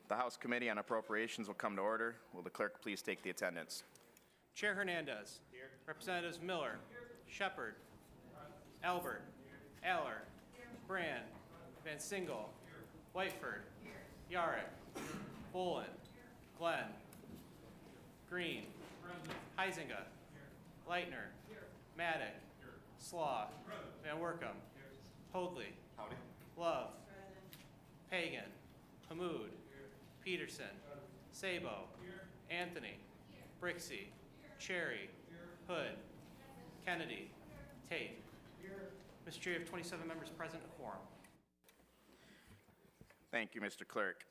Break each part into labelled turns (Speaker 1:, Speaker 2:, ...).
Speaker 1: The House Committee on Appropriations will come to order. Will the clerk please take the attendance?
Speaker 2: Chair Hernandez. Here. Representatives Miller. Here. Shepard. Albert. Here. Aller. Here. Brand. Here. Van Singel. Here. Whiteford. Here. Yarrick. Bolin. Here. Glenn. Green. Heisinger. Here. Leitner. Here. Maddock. Here. Slaw. Van Workum. Here. Hoadley. Howdy. Love. Present. Pagan. Hammoud. Here. Peterson. Present. Sabo. Here. Anthony. Here. Brixey. Here. Cherry. Here. Hood. Present. Kennedy. Here. Tate. Here. Mr. Chair, you have 27 members present, a quorum.
Speaker 1: Thank you, Mr. Clerk.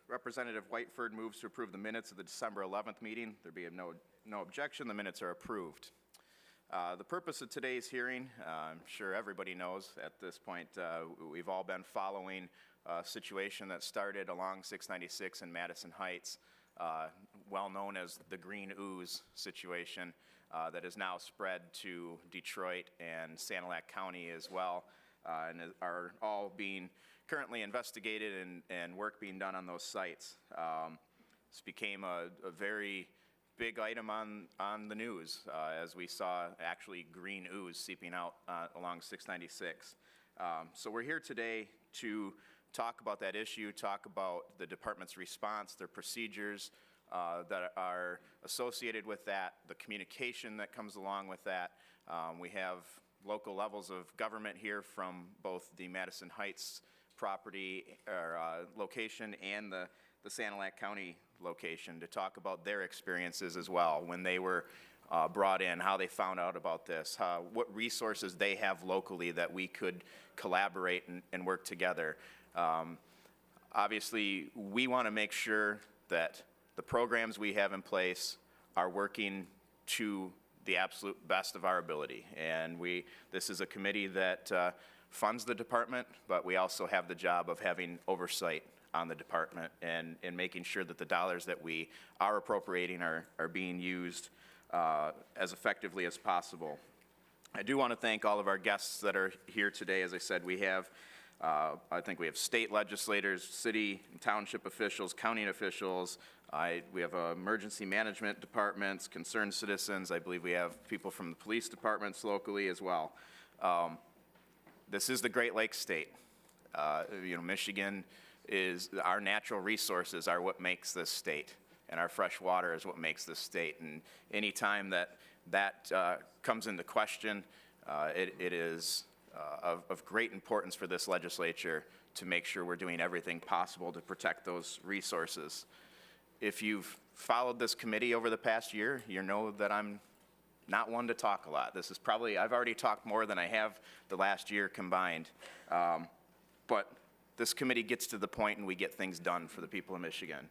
Speaker 1: Representative Whiteford moves to approve the minutes of the December 11th meeting. There being no objection, the minutes are approved. The purpose of today's hearing, I'm sure everybody knows at this point, we've all been following a situation that started along 696 in Madison Heights, well known as the Green Ooze situation, that is now spread to Detroit and Sanilac County as well, and are all being currently investigated and work being done on those sites. This became a very big item on the news as we saw actually green ooze seeping out along 696. So we're here today to talk about that issue, talk about the department's response, their procedures that are associated with that, the communication that comes along with that. We have local levels of government here from both the Madison Heights property or location and the Sanilac County location to talk about their experiences as well when they were brought in, how they found out about this, what resources they have locally that we could collaborate and work together. Obviously, we want to make sure that the programs we have in place are working to the absolute best of our ability. And this is a committee that funds the department, but we also have the job of having oversight on the department and making sure that the dollars that we are appropriating are being used as effectively as possible. I do want to thank all of our guests that are here today. As I said, we have, I think we have state legislators, city and township officials, county officials. We have emergency management departments, concerned citizens. I believe we have people from the police departments locally as well. This is the Great Lakes state. Michigan our natural resources are what makes this state, and our fresh water is what makes this state. And any time that comes into question, it is of great importance for this legislature to make sure we're doing everything possible to protect those resources. If you've followed this committee over the past year, you know that I'm not one to talk a lot. This is probably, I've already talked more than I have the last year combined. But this committee gets to the point and we get things done for the people of Michigan.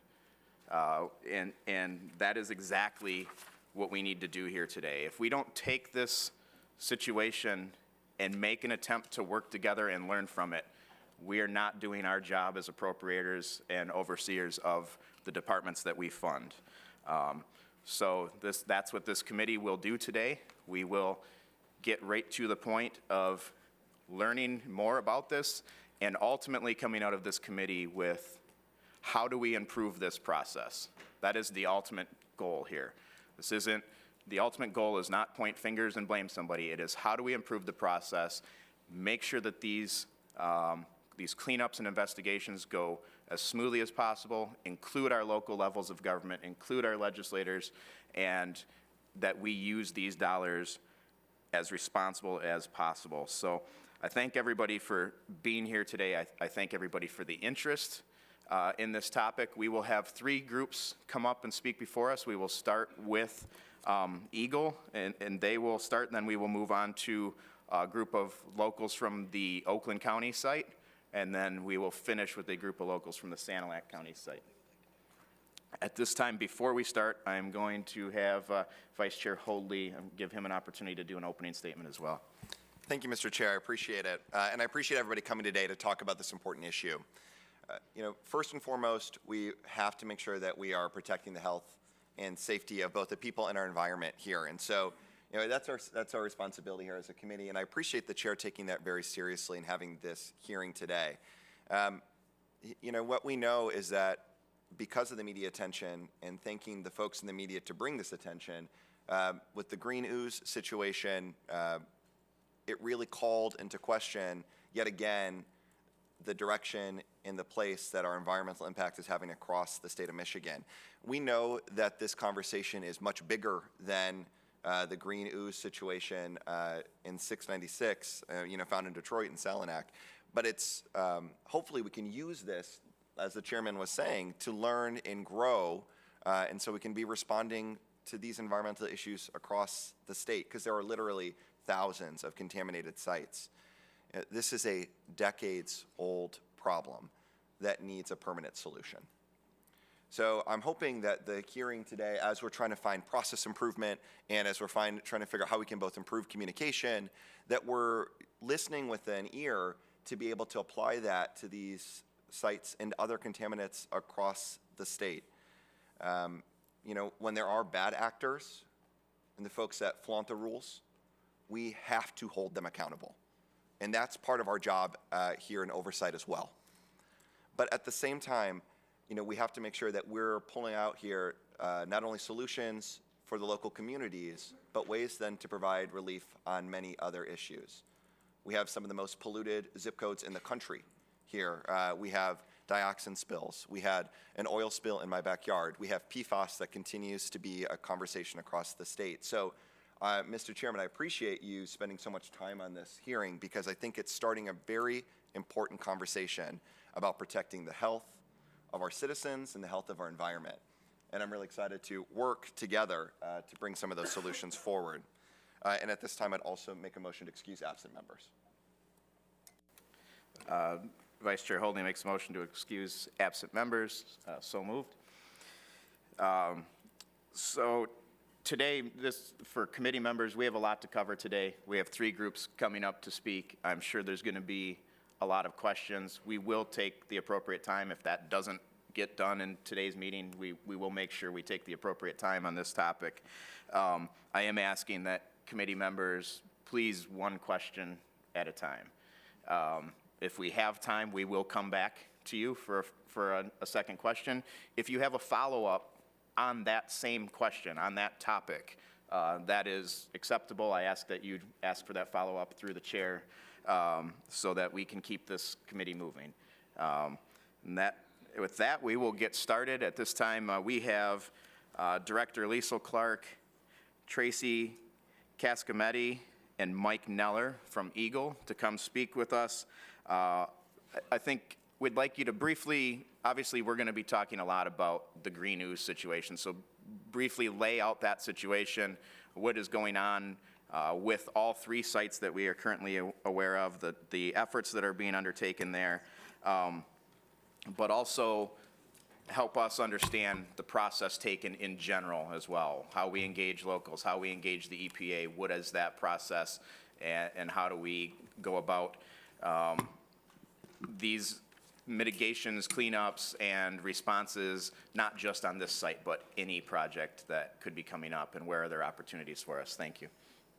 Speaker 1: And that is exactly what we need to do here today. If we don't take this situation and make an attempt to work together and learn from it, we are not doing our job as appropriators and overseers of the departments that we fund. So that's what this committee will do today. We will get right to the point of learning more about this and ultimately coming out of this committee with how do we improve this process. That is the ultimate goal here. The ultimate goal is not point fingers and blame somebody. It is how do we improve the process, make sure that these cleanups and investigations go as smoothly as possible, include our local levels of government, include our legislators, and that we use these dollars as responsible as possible. So I thank everybody for being here today. I thank everybody for the interest in this topic. We will have 3 groups come up and speak before us. We will start with Eagle, and they will start, and then we will move on to a group of locals from the Oakland County site, and then we will finish with a group of locals from the Sanilac County site. At this time, before we start, I'm going to have Vice Chair Hoadley give him an opportunity to do an opening statement as well.
Speaker 3: Thank you, Mr. Chair. I appreciate it. And I appreciate everybody coming today to talk about this important issue. First and foremost, we have to make sure that we are protecting the health and safety of both the people and our environment here. And so, that's our responsibility here as a committee. And I appreciate the chair taking that very seriously and having this hearing today. What we know is that because of the media attention and thanking the folks in the media to bring this attention, with the green ooze situation, it really called into question, yet again, the direction and the place that our environmental impact is having across the state of Michigan. We know that this conversation is much bigger than the green ooze situation in 696, found in Detroit and Salinak. But it's, hopefully we can use this, as the chairman was saying, to learn and grow, and so we can be responding to these environmental issues across the state, because there are literally thousands of contaminated sites. This is a decades-old problem that needs a permanent solution. So I'm hoping that the hearing today, as we're trying to find process improvement and as we're trying to figure out how we can both improve communication, that we're listening with an ear to be able to apply that to these sites and other contaminants across the state. When there are bad actors and the folks that flaunt the rules, we have to hold them accountable. And that's part of our job here in oversight as well. But at the same time, we have to make sure that we're pulling out here not only solutions for the local communities, but ways then to provide relief on many other issues. We have some of the most polluted zip codes in the country here. We have dioxin spills. We had an oil spill in my backyard. We have PFAS that continues to be a conversation across the state. So, Mr. Chairman, I appreciate you spending so much time on this hearing, because I think it's starting a very important conversation about protecting the health of our citizens and the health of our environment. And I'm really excited to work together to bring some of those solutions forward. And at this time, I'd also make a motion to excuse absent members.
Speaker 1: Vice Chair Holding makes a motion to excuse absent members. So moved. So today, for committee members, we have a lot to cover today. We have 3 groups coming up to speak. I'm sure there's going to be a lot of questions. We will take the appropriate time. If that doesn't get done in today's meeting, we will make sure we take the appropriate time on this topic. I am asking that committee members please one question at a time. If we have time, we will come back to you for a second question. If you have a follow-up on that same question, on that topic, that is acceptable. I ask that you ask for that follow-up through the chair so that we can keep this committee moving. With that, we will get started. At this time, we have Director Liesl Clark, Tracy Cascametti, and Mike Neller from Eagle to come speak with us. I think we'd like you to briefly, obviously we're going to be talking a lot about the green ooze situation, so briefly lay out that situation, what is going on with all 3 sites that we are currently aware of, the efforts that are being undertaken there, but also help us understand the process taken in general as well, how we engage locals, how we engage the EPA, what is that process, and how do we go about these mitigations, cleanups, and responses, not just on this site, but any project that could be coming up, and where are there opportunities for us? Thank you.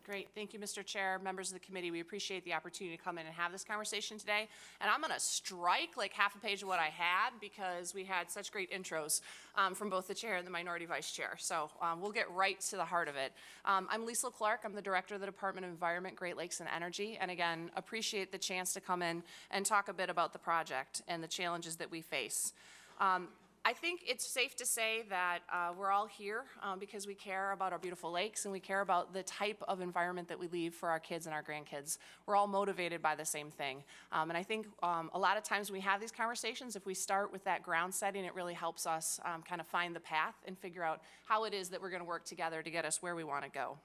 Speaker 4: Great. Thank you, Mr. Chair, members of the committee. We appreciate the opportunity to come in and have this conversation today. And I'm going to strike like half a page of what I had because we had such great intros from both the chair and the minority vice chair. So we'll get right to the heart of it. I'm Liesl Clark. I'm the director of the Department of Environment, Great Lakes, and Energy. And again, appreciate the chance to come in and talk a bit about the project and the challenges that we face. I think it's safe to say that we're all here because we care about our beautiful lakes and we care about the type of environment that we leave for our kids and our grandkids. We're all motivated by the same thing. And I think a lot of times when we have these conversations, if we start with that ground setting, it really helps us kind of find the path and figure out how it is that we're going to work together to get us where we want to go.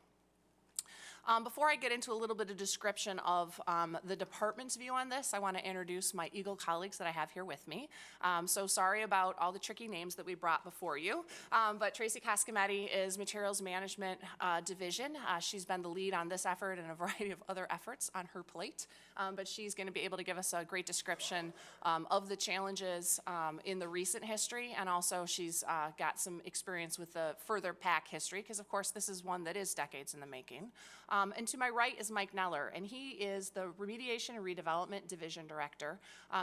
Speaker 4: Before I get into a little bit of description of the department's view on this, I want to introduce my Eagle colleagues that I have here with me. So sorry about all the tricky names that we brought before you, but Tracy Cascametti is Materials Management Division. She's been the lead on this effort and a variety of other efforts on her plate, but she's going to be able to give us a great description of the challenges in the recent history, and also she's got some experience with the further PAC history, because of course this is one that is decades in the making. And to my right is Mike Neller, and he is the Remediation and Redevelopment Division Director.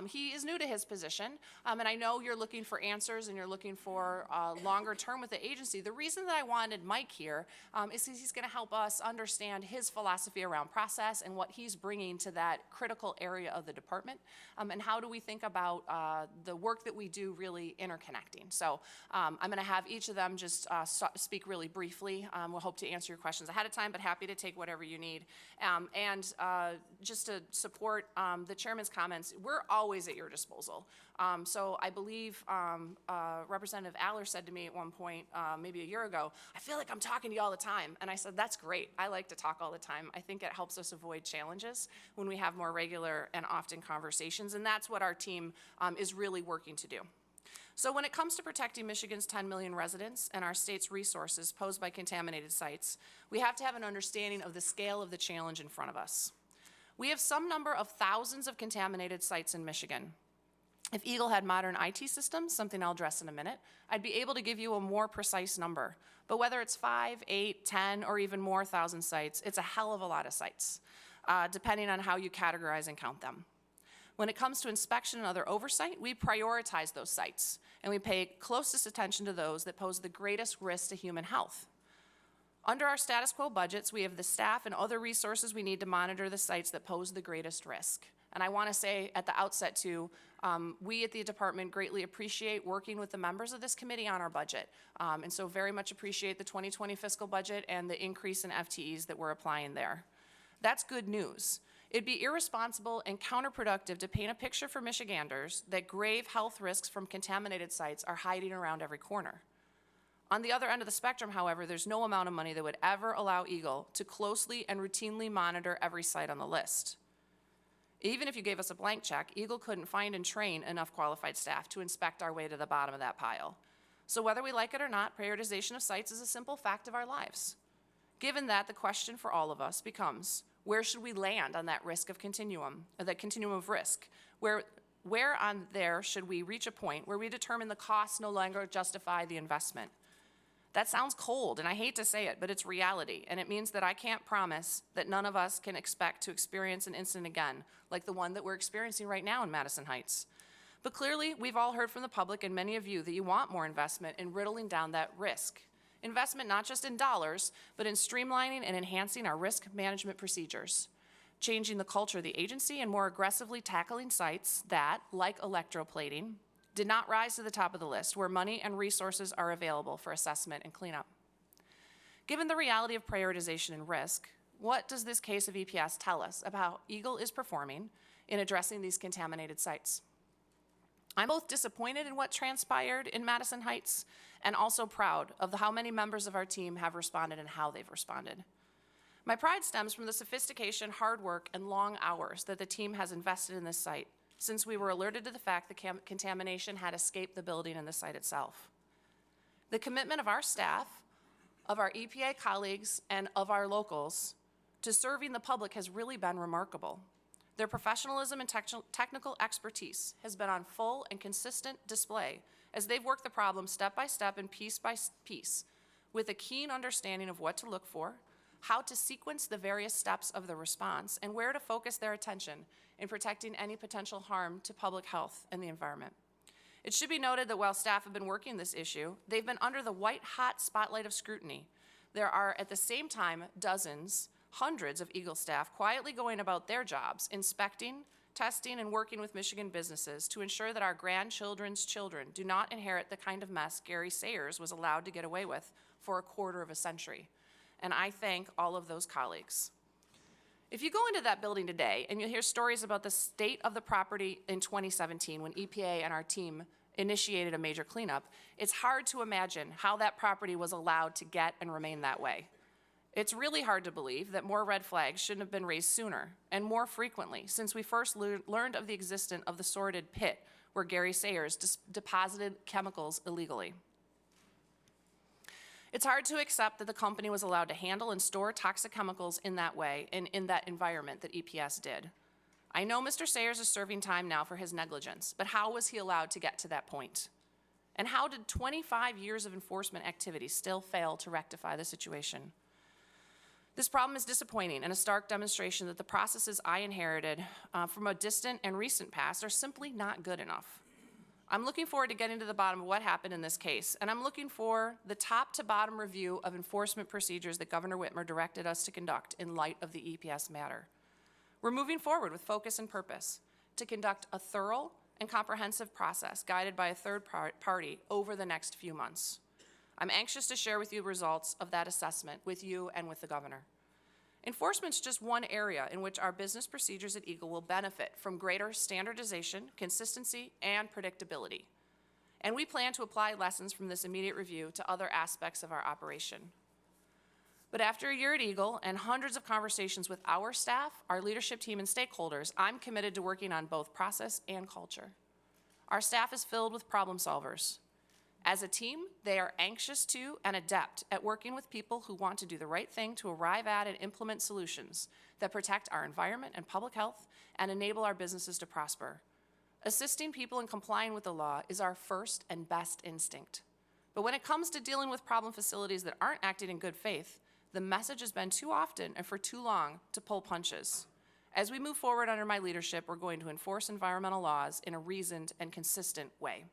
Speaker 4: He is new to his position, and I know you're looking for answers and you're looking for longer term with the agency. The reason that I wanted Mike here is because he's going to help us understand his philosophy around process and what he's bringing to that critical area of the department, and how do we think about the work that we do really interconnecting. So I'm going to have each of them just speak really briefly. We'll hope to answer your questions ahead of time, but happy to take whatever you need. And just to support the chairman's comments, we're always at your disposal. So I believe Representative Aller said to me at one point, maybe a year ago, I feel like I'm talking to you all the time. And I said, that's great. I like to talk all the time. I think it helps us avoid challenges when we have more regular and often conversations. And that's what our team is really working to do. So when it comes to protecting Michigan's 10 million residents and our state's resources posed by contaminated sites, we have to have an understanding of the scale of the challenge in front of us. We have some number of thousands of contaminated sites in Michigan. If Eagle had modern IT systems, something I'll address in a minute, I'd be able to give you a more precise number. But whether it's 5, 8, 10, or even more thousand sites, it's a hell of a lot of sites, depending on how you categorize and count them. When it comes to inspection and other oversight, we prioritize those sites, and we pay closest attention to those that pose the greatest risk to human health. Under our status quo budgets, we have the staff and other resources we need to monitor the sites that pose the greatest risk. And I want to say at the outset, too, we at the department greatly appreciate working with the members of this committee on our budget. And so very much appreciate the 2020 fiscal budget and the increase in FTEs that we're applying there. That's good news. It'd be irresponsible and counterproductive to paint a picture for Michiganders that grave health risks from contaminated sites are hiding around every corner. On the other end of the spectrum, however, there's no amount of money that would ever allow Eagle to closely and routinely monitor every site on the list. Even if you gave us a blank check, Eagle couldn't find and train enough qualified staff to inspect our way to the bottom of that pile. So whether we like it or not, prioritization of sites is a simple fact of our lives. Given that, the question for all of us becomes, where should we land on that risk of continuum, or that continuum of risk? Where on there should we reach a point where we determine the costs no longer justify the investment? That sounds cold, and I hate to say it, but it's reality, and it means that I can't promise that none of us can expect to experience an incident again, like the one that we're experiencing right now in Madison Heights. But clearly, we've all heard from the public and many of you that you want more investment in riddling down that risk. Investment not just in dollars, but in streamlining and enhancing our risk management procedures, changing the culture of the agency and more aggressively tackling sites that, like electroplating, did not rise to the top of the list, where money and resources are available for assessment and cleanup. Given the reality of prioritization and risk, what does this case of EPS tell us about how Eagle is performing in addressing these contaminated sites? I'm both disappointed in what transpired in Madison Heights and also proud of how many members of our team have responded and how they've responded. My pride stems from the sophistication, hard work, and long hours that the team has invested in this site since we were alerted to the fact that contamination had escaped the building and the site itself. The commitment of our staff, of our EPA colleagues, and of our locals to serving the public has really been remarkable. Their professionalism and technical expertise has been on full and consistent display as they've worked the problem step by step and piece by piece with a keen understanding of what to look for, how to sequence the various steps of the response, and where to focus their attention in protecting any potential harm to public health and the environment. It should be noted that while staff have been working this issue, they've been under the white-hot spotlight of scrutiny. There are, at the same time, dozens, hundreds of Eagle staff quietly going about their jobs, inspecting, testing, and working with Michigan businesses to ensure that our grandchildren's children do not inherit the kind of mess Gary Sayers was allowed to get away with for a quarter of a century. And I thank all of those colleagues. If you go into that building today and you hear stories about the state of the property in 2017 when EPA and our team initiated a major cleanup, it's hard to imagine how that property was allowed to get and remain that way. It's really hard to believe that more red flags shouldn't have been raised sooner and more frequently since we first learned of the existence of the sordid pit where Gary Sayers deposited chemicals illegally. It's hard to accept that the company was allowed to handle and store toxic chemicals in that way and in that environment that EPS did. I know Mr. Sayers is serving time now for his negligence, but how was he allowed to get to that point? And how did 25 years of enforcement activity still fail to rectify the situation? This problem is disappointing and a stark demonstration that the processes I inherited from a distant and recent past are simply not good enough. I'm looking forward to getting to the bottom of what happened in this case, and I'm looking for the top-to-bottom review of enforcement procedures that Governor Whitmer directed us to conduct in light of the EPS matter. We're moving forward with focus and purpose to conduct a thorough and comprehensive process guided by a third party over the next few months. I'm anxious to share with you the results of that assessment with you and with the governor. Enforcement's just one area in which our business procedures at Eagle will benefit from greater standardization, consistency, and predictability. And we plan to apply lessons from this immediate review to other aspects of our operation. But after a year at Eagle and hundreds of conversations with our staff, our leadership team, and stakeholders, I'm committed to working on both process and culture. Our staff is filled with problem solvers. As a team, they are anxious to and adept at working with people who want to do the right thing to arrive at and implement solutions that protect our environment and public health and enable our businesses to prosper. Assisting people in complying with the law is our first and best instinct. But when it comes to dealing with problem facilities that aren't acting in good faith, the message has been too often and for too long to pull punches. As we move forward under my leadership, we're going to enforce environmental laws in a reasoned and consistent way.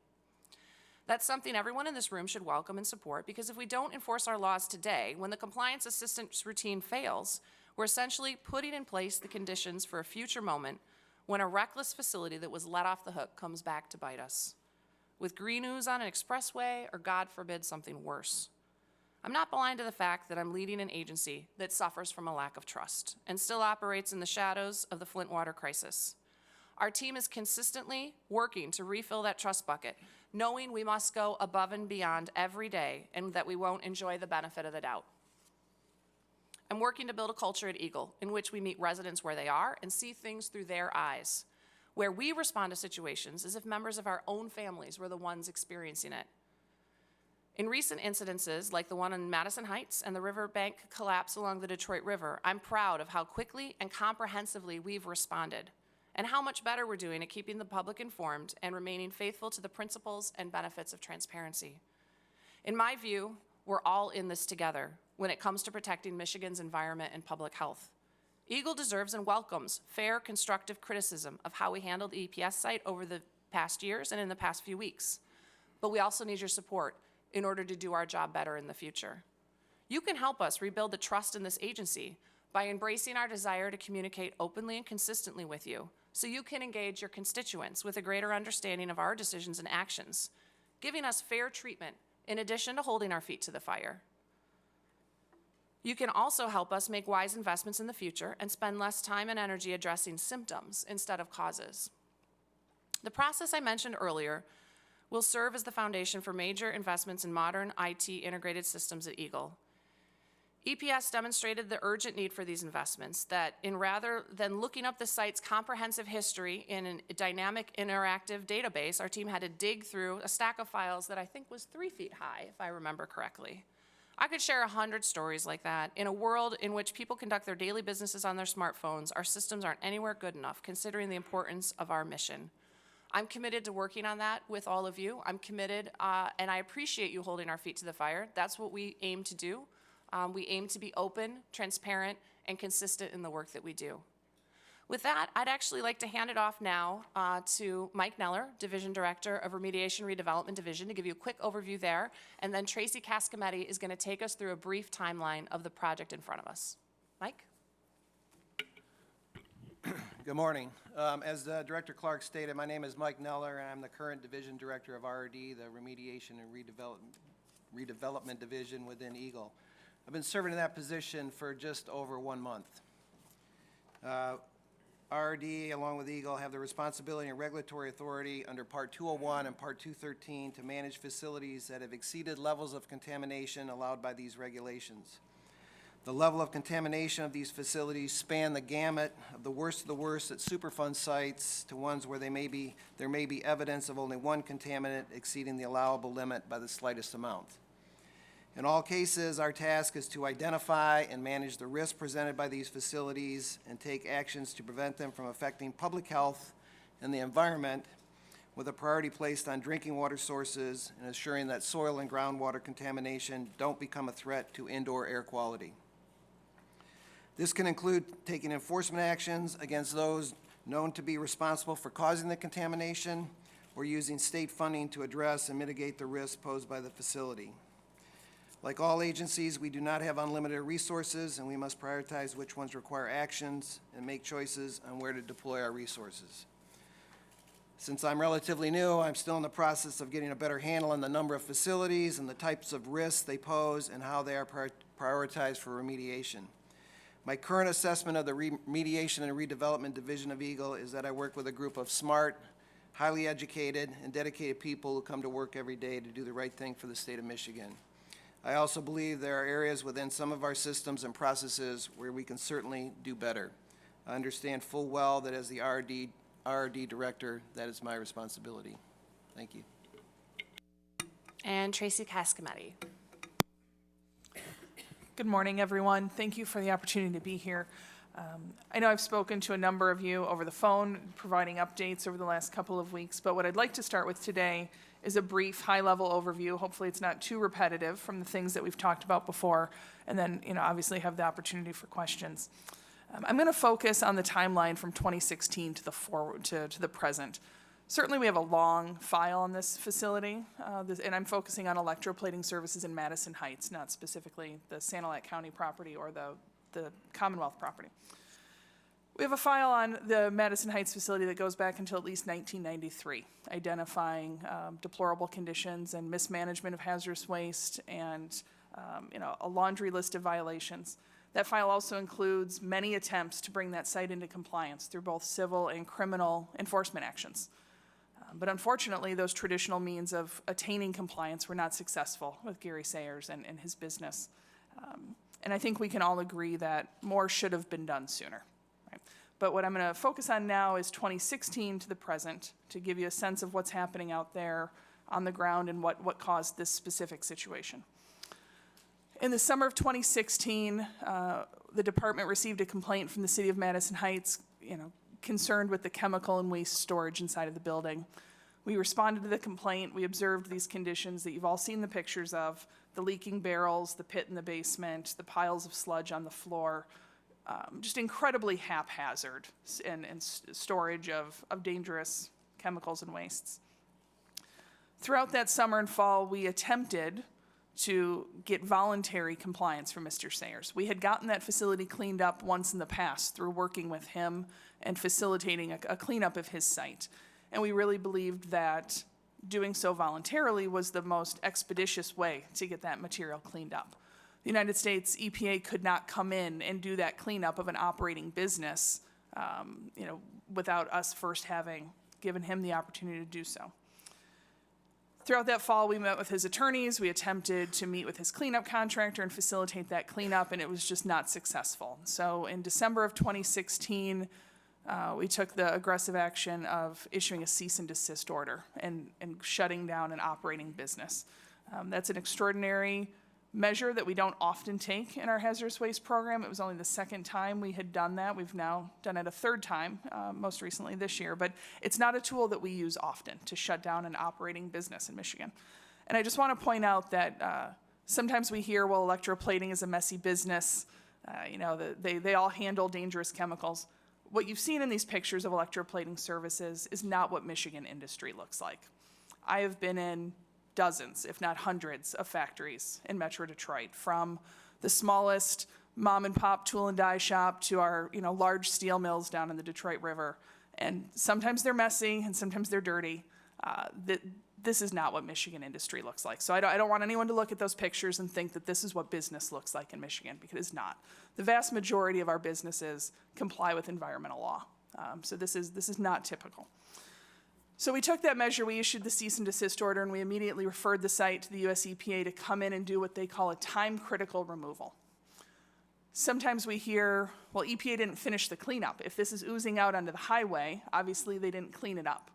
Speaker 4: That's something everyone in this room should welcome and support, because if we don't enforce our laws today, when the compliance assistance routine fails, we're essentially putting in place the conditions for a future moment when a reckless facility that was let off the hook comes back to bite us, with green ooze on an expressway or, God forbid, something worse. I'm not blind to the fact that I'm leading an agency that suffers from a lack of trust and still operates in the shadows of the Flint water crisis. Our team is consistently working to refill that trust bucket, knowing we must go above and beyond every day and that we won't enjoy the benefit of the doubt. I'm working to build a culture at Eagle in which we meet residents where they are and see things through their eyes, where we respond to situations as if members of our own families were the ones experiencing it. In recent incidences, like the one in Madison Heights and the riverbank collapse along the Detroit River, I'm proud of how quickly and comprehensively we've responded, and how much better we're doing at keeping the public informed and remaining faithful to the principles and benefits of transparency. In my view, we're all in this together when it comes to protecting Michigan's environment and public health. Eagle deserves and welcomes fair, constructive criticism of how we handled the EPS site over the past years and in the past few weeks. But we also need your support in order to do our job better in the future. You can help us rebuild the trust in this agency by embracing our desire to communicate openly and consistently with you, so you can engage your constituents with a greater understanding of our decisions and actions, giving us fair treatment in addition to holding our feet to the fire. You can also help us make wise investments in the future and spend less time and energy addressing symptoms instead of causes. The process I mentioned earlier will serve as the foundation for major investments in modern IT integrated systems at Eagle. EPS demonstrated the urgent need for these investments, that in rather than looking up the site's comprehensive history in a dynamic interactive database, our team had to dig through a stack of files that I think was 3 feet high, if I remember correctly. I could share 100 stories like that. In a world in which people conduct their daily businesses on their smartphones, our systems aren't anywhere good enough, considering the importance of our mission. I'm committed to working on that with all of you. I'm committed, and I appreciate you holding our feet to the fire. That's what we aim to do. We aim to be open, transparent, and consistent in the work that we do. With that, I'd actually like to hand it off now to Mike Neller, Division Director of Remediation Redevelopment Division, to give you a quick overview there, and then Tracy Cascametti is going to take us through a brief timeline of the project in front of us. Mike?
Speaker 5: Good morning. As Director Clark stated, my name is Mike Neller, and I'm the current Division Director of RD, the Remediation and Redevelopment Division within Eagle. I've been serving in that position for just over 1 month. RD, along with Eagle, have the responsibility and regulatory authority under Part 201 and Part 213 to manage facilities that have exceeded levels of contamination allowed by these regulations. The level of contamination of these facilities span the gamut of the worst at Superfund sites to ones where there may be evidence of only one contaminant exceeding the allowable limit by the slightest amount. In all cases, our task is to identify and manage the risks presented by these facilities and take actions to prevent them from affecting public health and the environment, with a priority placed on drinking water sources and ensuring that soil and groundwater contamination don't become a threat to indoor air quality. This can include taking enforcement actions against those known to be responsible for causing the contamination or using state funding to address and mitigate the risks posed by the facility. Like all agencies, we do not have unlimited resources, and we must prioritize which ones require actions and make choices on where to deploy our resources. Since I'm relatively new, I'm still in the process of getting a better handle on the number of facilities and the types of risks they pose and how they are prioritized for remediation. My current assessment of the Remediation and Redevelopment Division of Eagle is that I work with a group of smart, highly educated, and dedicated people who come to work every day to do the right thing for the state of Michigan. I also believe there are areas within some of our systems and processes where we can certainly do better. I understand full well that as the RRD Director, that is my responsibility. Thank you.
Speaker 4: And Tracy Cascametti.
Speaker 6: Good morning, everyone. Thank you for the opportunity to be here. I know I've spoken to a number of you over the phone, providing updates over the last couple of weeks, but what I'd like to start with today is a brief, high-level overview. Hopefully it's not too repetitive from the things that we've talked about before, and then, obviously have the opportunity for questions. I'm going to focus on the timeline from 2016 to the present. Certainly we have a long file on this facility, and I'm focusing on electroplating services in Madison Heights, not specifically the Sanilac County property or the Commonwealth property. We have a file on the Madison Heights facility that goes back until at least 1993, identifying deplorable conditions and mismanagement of hazardous waste and a laundry list of violations. That file also includes many attempts to bring that site into compliance through both civil and criminal enforcement actions. But unfortunately, those traditional means of attaining compliance were not successful with Gary Sayers and his business. And I think we can all agree that more should have been done sooner. Right? But what I'm going to focus on now is 2016 to the present to give you a sense of what's happening out there on the ground and what caused this specific situation. In the summer of 2016, the department received a complaint from the city of Madison Heights, concerned with the chemical and waste storage inside of the building. We responded to the complaint. We observed these conditions that you've all seen the pictures of, the leaking barrels, the pit in the basement, the piles of sludge on the floor, just incredibly haphazard and storage of dangerous chemicals and wastes. Throughout that summer and fall, we attempted to get voluntary compliance from Mr. Sayers. We had gotten that facility cleaned up once in the past through working with him and facilitating a cleanup of his site. And we really believed that doing so voluntarily was the most expeditious way to get that material cleaned up. The United States EPA could not come in and do that cleanup of an operating business, without us first having given him the opportunity to do so. Throughout that fall, we met with his attorneys. We attempted to meet with his cleanup contractor and facilitate that cleanup, and it was just not successful. So in December of 2016, we took the aggressive action of issuing a cease and desist order and shutting down an operating business. That's an extraordinary measure that we don't often take in our hazardous waste program. It was only the second time we had done that. We've now done it a third time, most recently this year. But it's not a tool that we use often to shut down an operating business in Michigan. And I just want to point out that sometimes we hear, well, electroplating is a messy business. They all handle dangerous chemicals. What you've seen in these pictures of electroplating services is not what Michigan industry looks like. I have been in dozens, if not hundreds, of factories in Metro Detroit, from the smallest mom and pop tool and die shop to our large steel mills down in the Detroit River. And sometimes they're messy and sometimes they're dirty. This is not what Michigan industry looks like. So I don't want anyone to look at those pictures and think that this is what business looks like in Michigan, because it's not. The vast majority of our businesses comply with environmental law. So this is not typical. So we took that measure, we issued the cease and desist order, and we immediately referred the site to the US EPA to come in and do what they call a time-critical removal. Sometimes we hear, well, EPA didn't finish the cleanup. If this is oozing out onto the highway, obviously they didn't clean it up.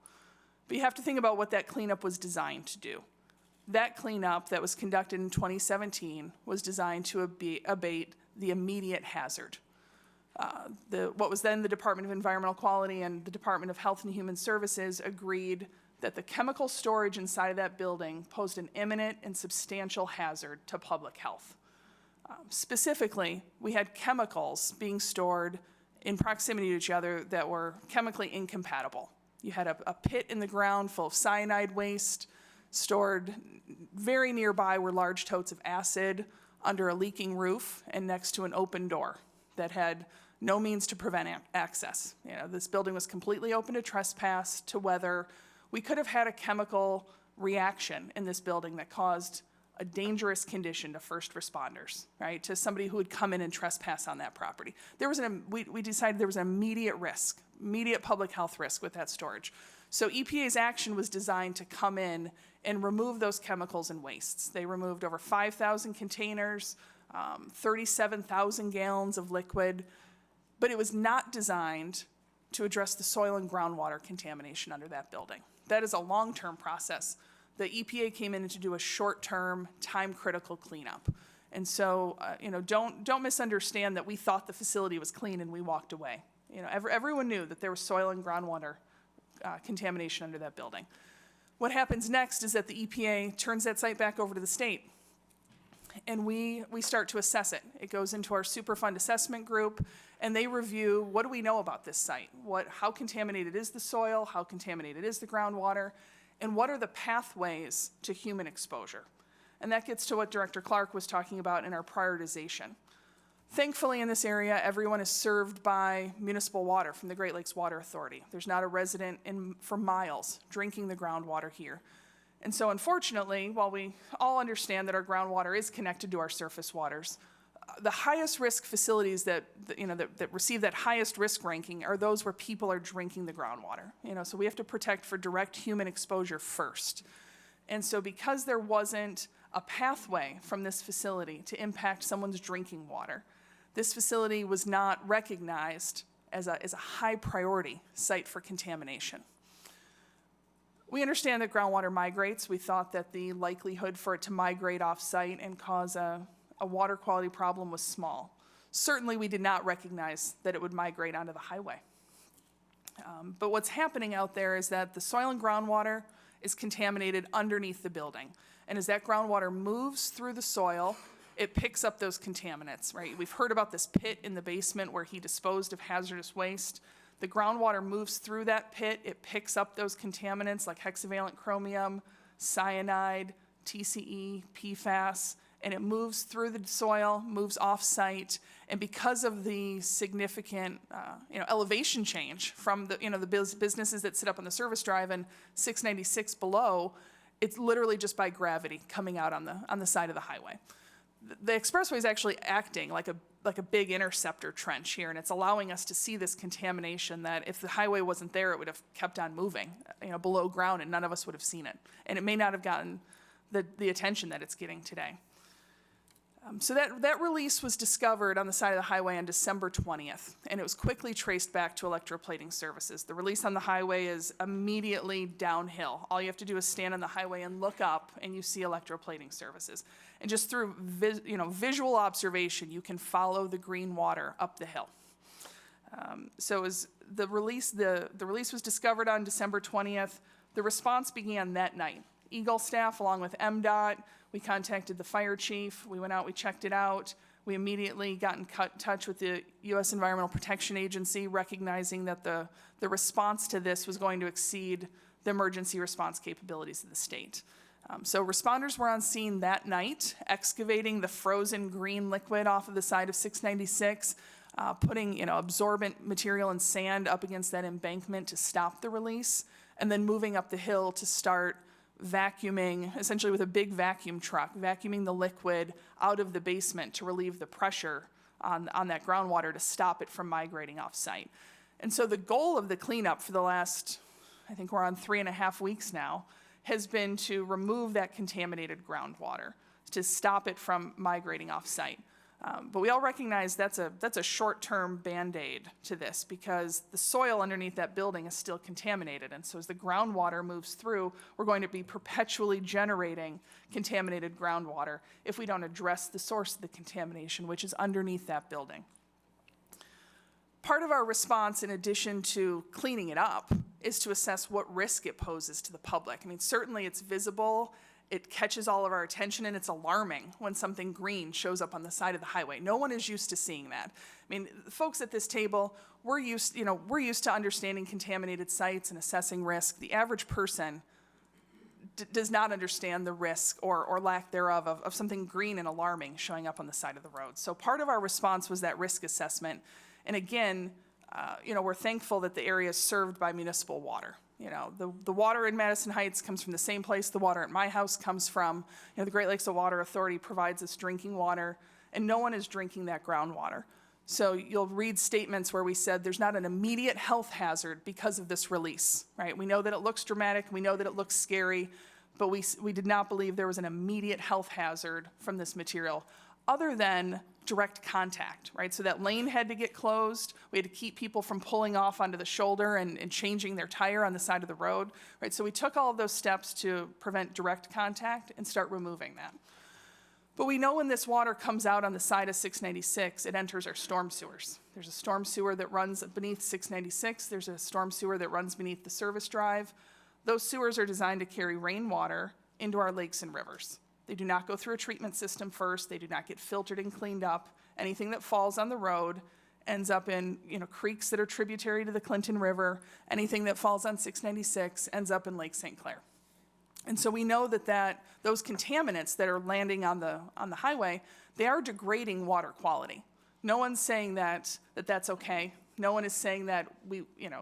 Speaker 6: But you have to think about what that cleanup was designed to do. That cleanup that was conducted in 2017 was designed to abate the immediate hazard. What was then the Department of Environmental Quality and the Department of Health and Human Services agreed that the chemical storage inside of that building posed an imminent and substantial hazard to public health. Specifically, we had chemicals being stored in proximity to each other that were chemically incompatible. You had a pit in the ground full of cyanide waste. Stored very nearby were large totes of acid under a leaking roof and next to an open door that had no means to prevent access. You know, this building was completely open to trespass, to weather. We could have had a chemical reaction in this building that caused a dangerous condition to first responders, right? To somebody who would come in and trespass on that property. We decided there was an immediate risk, immediate public health risk with that storage. So EPA's action was designed to come in and remove those chemicals and wastes. They removed over 5,000 containers, 37,000 gallons of liquid, but it was not designed to address the soil and groundwater contamination under that building. That is a long-term process. The EPA came in to do a short-term, time-critical cleanup. And so, don't misunderstand that we thought the facility was clean and we walked away. You know, everyone knew that there was soil and groundwater contamination under that building. What happens next is that the EPA turns that site back over to the state, and we start to assess it. It goes into our Superfund assessment group, and they review, what do we know about this site? How contaminated is the soil? How contaminated is the groundwater? And what are the pathways to human exposure? And that gets to what Director Clark was talking about in our prioritization. Thankfully, in this area, everyone is served by municipal water from the Great Lakes Water Authority. There's not a resident for miles drinking the groundwater here. And so, unfortunately, while we all understand that our groundwater is connected to our surface waters, the highest risk facilities that receive that highest risk ranking are those where people are drinking the groundwater. So we have to protect for direct human exposure first. And so because there wasn't a pathway from this facility to impact someone's drinking water, this facility was not recognized as a high priority site for contamination. We understand that groundwater migrates. We thought that the likelihood for it to migrate off-site and cause a water quality problem was small. Certainly, we did not recognize that it would migrate onto the highway. But what's happening out there is that the soil and groundwater is contaminated underneath the building. And as that groundwater moves through the soil, it picks up those contaminants, right? We've heard about this pit in the basement where he disposed of hazardous waste. The groundwater moves through that pit. It picks up those contaminants like hexavalent chromium, cyanide, TCE, PFAS, and it moves through the soil, moves off-site, and because of the significant elevation change from the businesses that sit up on the service drive and 696 below, it's literally just by gravity coming out on the side of the highway. The expressway is actually acting like a big interceptor trench here, and it's allowing us to see this contamination that if the highway wasn't there, it would have kept on moving, below ground, and none of us would have seen it. And it may not have gotten the attention that it's getting today. So that release was discovered on the side of the highway on December 20th, and it was quickly traced back to electroplating services. The release on the highway is immediately downhill. All you have to do is stand on the highway and look up, and you see electroplating services. And just through visual observation, you can follow the green water up the hill. So as the release was discovered on December 20th, the response began that night. Eagle staff, along with MDOT, we contacted the fire chief. We went out, we checked it out. We immediately got in touch with the U.S. Environmental Protection Agency, recognizing that the response to this was going to exceed the emergency response capabilities of the state. So responders were on scene that night, excavating the frozen green liquid off of the side of 696, putting absorbent material and sand up against that embankment to stop the release, and then moving up the hill to start vacuuming, essentially with a big vacuum truck, vacuuming the liquid out of the basement to relieve the pressure on that groundwater to stop it from migrating off-site. And so the goal of the cleanup for the last, I think we're on 3.5 weeks now, has been to remove that contaminated groundwater, to stop it from migrating off-site. But we all recognize that's a short-term Band-Aid to this, because the soil underneath that building is still contaminated. And so as the groundwater moves through, we're going to be perpetually generating contaminated groundwater if we don't address the source of the contamination, which is underneath that building. Part of our response, in addition to cleaning it up, is to assess what risk it poses to the public. I mean, certainly it's visible. it catches all of our attention, and it's alarming when something green shows up on the side of the highway. No one is used to seeing that. I mean, folks at this table, we're used to understanding contaminated sites and assessing risk. The average person does not understand the risk or lack thereof of something green and alarming showing up on the side of the road. So part of our response was that risk assessment. And again, we're thankful that the area is served by municipal water. The water in Madison Heights comes from the same place the water at my house comes from. The Great Lakes Water Authority provides us drinking water, and no one is drinking that groundwater. So you'll read statements where we said there's not an immediate health hazard because of this release, right? We know that it looks dramatic, we know that it looks scary, but we did not believe there was an immediate health hazard from this material, other than direct contact, right? So that lane had to get closed. We had to keep people from pulling off onto the shoulder and changing their tire on the side of the road, right? So we took all of those steps to prevent direct contact and start removing that. But we know when this water comes out on the side of 696, it enters our storm sewers. There's a storm sewer that runs beneath 696. There's a storm sewer that runs beneath the service drive. Those sewers are designed to carry rainwater into our lakes and rivers. They do not go through a treatment system first. They do not get filtered and cleaned up. Anything that falls on the road ends up in creeks that are tributary to the Clinton River. Anything that falls on 696 ends up in Lake St. Clair. And so we know that those contaminants that are landing on the highway, they are degrading water quality. No one's saying that that's okay. No one is saying that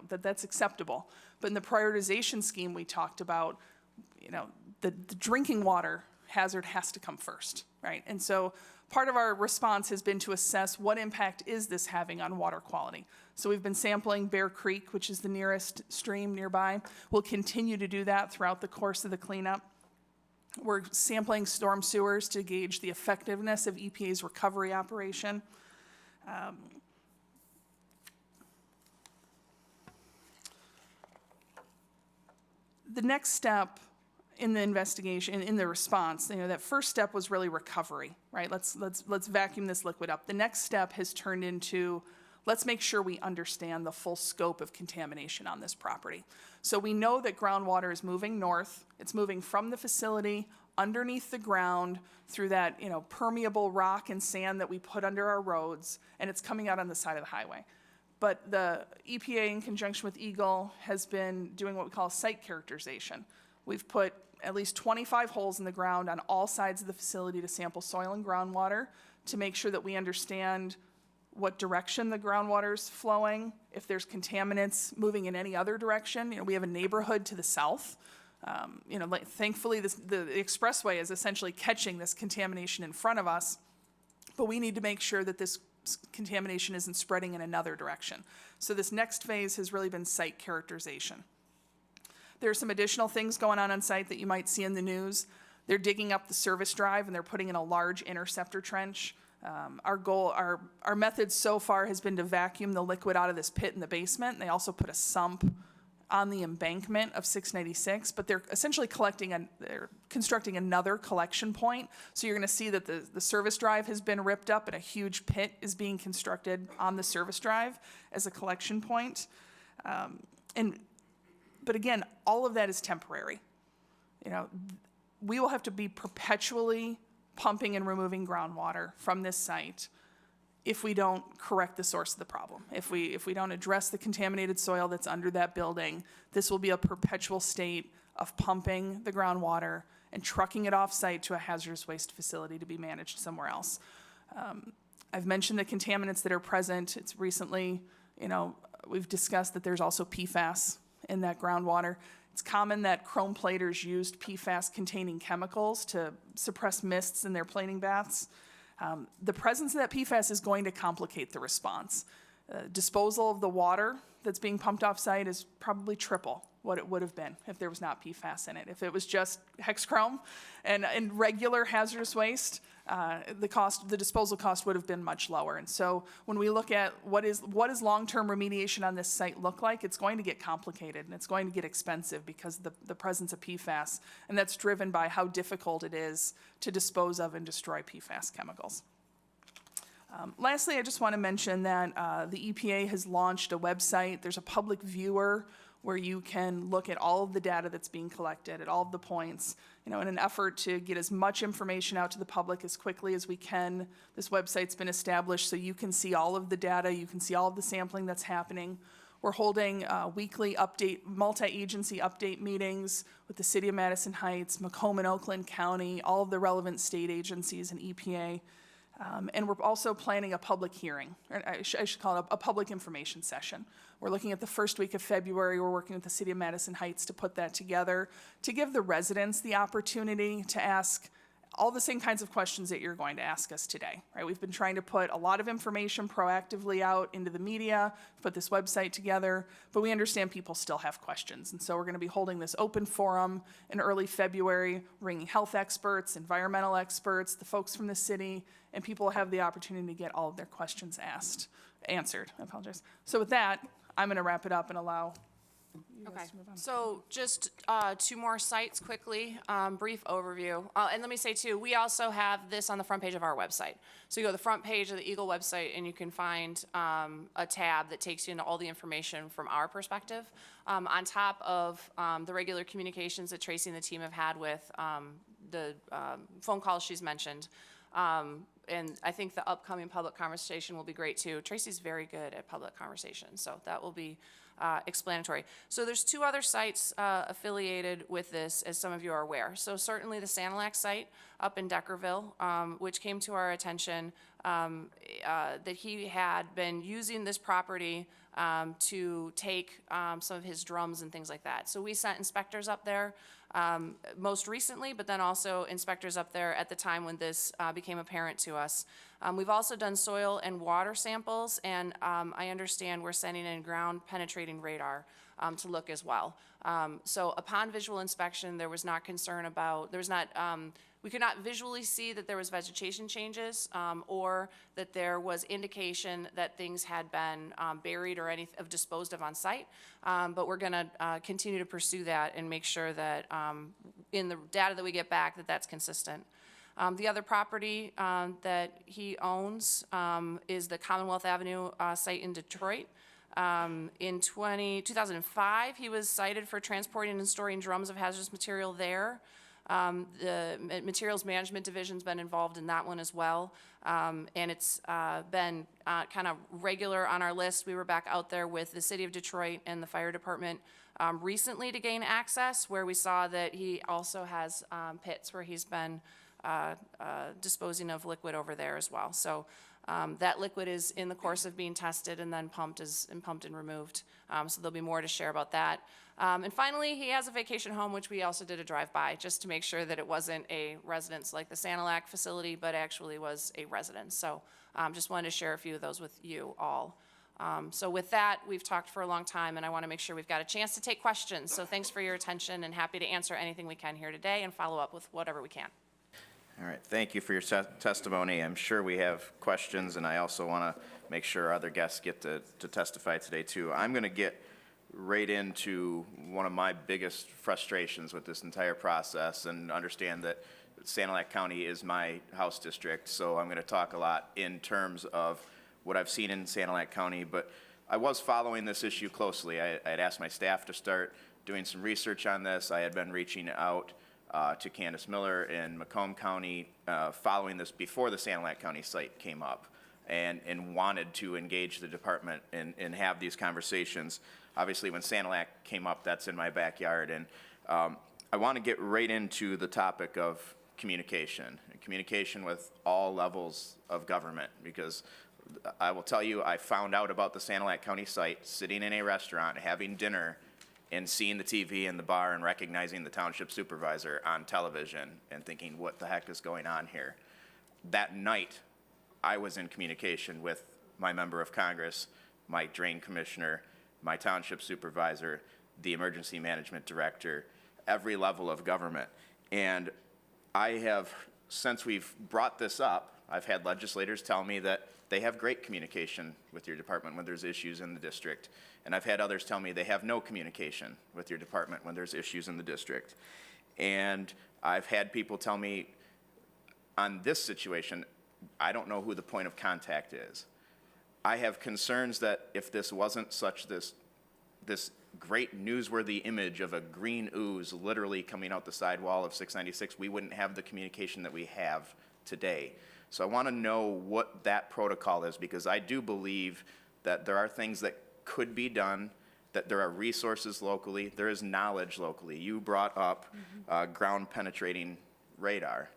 Speaker 6: that's acceptable. But in the prioritization scheme we talked about, the drinking water hazard has to come first, right? And so part of our response has been to assess what impact is this having on water quality. So we've been sampling Bear Creek, which is the nearest stream nearby. We'll continue to do that throughout the course of the cleanup. We're sampling storm sewers to gauge the effectiveness of EPA's recovery operation. The next step in the investigation, in the response, that first step was really recovery, right? Let's vacuum this liquid up. The next step has turned into, let's make sure we understand the full scope of contamination on this property. So we know that groundwater is moving north. It's moving from the facility underneath the ground through that permeable rock and sand that we put under our roads, and it's coming out on the side of the highway. But the EPA, in conjunction with Eagle, has been doing what we call site characterization. We've put at least 25 holes in the ground on all sides of the facility to sample soil and groundwater to make sure that we understand what direction the groundwater is flowing, if there's contaminants moving in any other direction. We have a neighborhood to the south. Thankfully, the expressway is essentially catching this contamination in front of us, but we need to make sure that this contamination isn't spreading in another direction. So this next phase has really been site characterization. There are some additional things going on site that you might see in the news. They're digging up the service drive and they're putting in a large interceptor trench. Our method so far has been to vacuum the liquid out of this pit in the basement. They also put a sump on the embankment of 696, but they're essentially they're constructing another collection point. So you're gonna see that the service drive has been ripped up and a huge pit is being constructed on the service drive as a collection point. But again, all of that is temporary. We will have to be perpetually pumping and removing groundwater from this site if we don't correct the source of the problem. If we don't address the contaminated soil that's under that building, this will be a perpetual state of pumping the groundwater and trucking it off-site to a hazardous waste facility to be managed somewhere else. I've mentioned the contaminants that are present. It's recently, we've discussed that there's also PFAS in that groundwater. It's common that chrome platers used PFAS-containing chemicals to suppress mists in their planing baths. The presence of that PFAS is going to complicate the response. Disposal of the water that's being pumped off-site is probably triple what it would have been if there was not PFAS in it. If it was just hexchrome and regular hazardous waste, the disposal cost would have been much lower. And so when we look at what is long-term remediation on this site look like, it's going to get complicated and it's going to get expensive because of the presence of PFAS, and that's driven by how difficult it is to dispose of and destroy PFAS chemicals. Lastly, I just want to mention that the EPA has launched a website. There's a public viewer where you can look at all of the data that's being collected, at all of the points, in an effort to get as much information out to the public as quickly as we can. This website's been established so you can see all of the data, you can see all of the sampling that's happening. We're holding weekly multi-agency update meetings with the City of Madison Heights, Macomb and Oakland County, all of the relevant state agencies and EPA. And we're also planning a public hearing, or I should call it a public information session. We're looking at the first week of February. We're working with the City of Madison Heights to put that together, to give the residents the opportunity to ask all the same kinds of questions that you're going to ask us today, right? We've been trying to put a lot of information proactively out into the media, put this website together, but we understand people still have questions. And so we're going to be holding this open forum in early February, bringing health experts, environmental experts, the folks from the city, and people will have the opportunity to get all of their questions answered. I apologize. So with that, I'm going to wrap it up and allow you guys to move on.
Speaker 4: So just 2 more sites quickly, brief overview. And let me say too, we also have this on the front page of our website. So you go to the front page of the Eagle website and you can find a tab that takes you into all the information from our perspective. On top of the regular communications that Tracy and the team have had with the phone calls she's mentioned. And I think the upcoming public conversation will be great too. Tracy's very good at public conversation, so that will be explanatory. So there's 2 other sites affiliated with this, as some of you are aware. So certainly the Sanilac site up in Deckerville, which came to our attention that he had been using this property to take some of his drums and things like that. So we sent inspectors up there most recently, but then also inspectors up there at the time when this became apparent to us. We've also done soil and water samples, and I understand we're sending in ground penetrating radar to look as well. So upon visual inspection, there was not concern about, we could not visually see that there was vegetation changes or that there was indication that things had been buried or disposed of on site. But we're going to continue to pursue that and make sure that in the data that we get back that that's consistent. The other property that he owns is the Commonwealth Avenue site in Detroit. In 2005, he was cited for transporting and storing drums of hazardous material there. The Materials Management Division's been involved in that one as well, and it's been kind of regular on our list. We were back out there with the City of Detroit and the Fire Department recently to gain access, where we saw that he also has pits where he's been disposing of liquid over there as well. So that liquid is in the course of being tested and then pumped and removed. So there'll be more to share about that. And finally, he has a vacation home, which we also did a drive-by, just to make sure that it wasn't a residence like the Sanilac facility, but actually was a residence. So just wanted to share a few of those with you all. So with that, we've talked for a long time, and I want to make sure we've got a chance to take questions. So thanks for your attention, and happy to answer anything we can here today and follow up with whatever we can.
Speaker 1: All right, thank you for your testimony. I'm sure we have questions, and I also want to make sure other guests get to testify today too. I'm going to get right into one of my biggest frustrations with this entire process, and understand that Sanilac County is my house district, so I'm going to talk a lot in terms of what I've seen in Sanilac County, but I was following this issue closely. I had asked my staff to start doing some research on this. I had been reaching out to Candace Miller in Macomb County following this before the Sanilac County site came up, and wanted to engage the department and have these conversations. Obviously, when Sanilac came up, that's in my backyard, and I want to get right into the topic of communication with all levels of government, because I will tell you, I found out about the Sanilac County site sitting in a restaurant, having dinner, and seeing the TV in the bar and recognizing the township supervisor on television and thinking, what the heck is going on here? That night, I was in communication with my member of Congress, my drain commissioner, my township supervisor, the emergency management director, every level of government. And I have, since we've brought this up, I've had legislators tell me that they have great communication with your department when there's issues in the district. And I've had others tell me they have no communication with your department when there's issues in the district. And I've had people tell me, on this situation, I don't know who the point of contact is. I have concerns that if this wasn't such this great newsworthy image of a green ooze literally coming out the sidewall of 696, we wouldn't have the communication that we have today. So I want to know what that protocol is, because I do believe that there are things that could be done, that there are resources locally, there is knowledge locally. You brought up ground penetrating radar.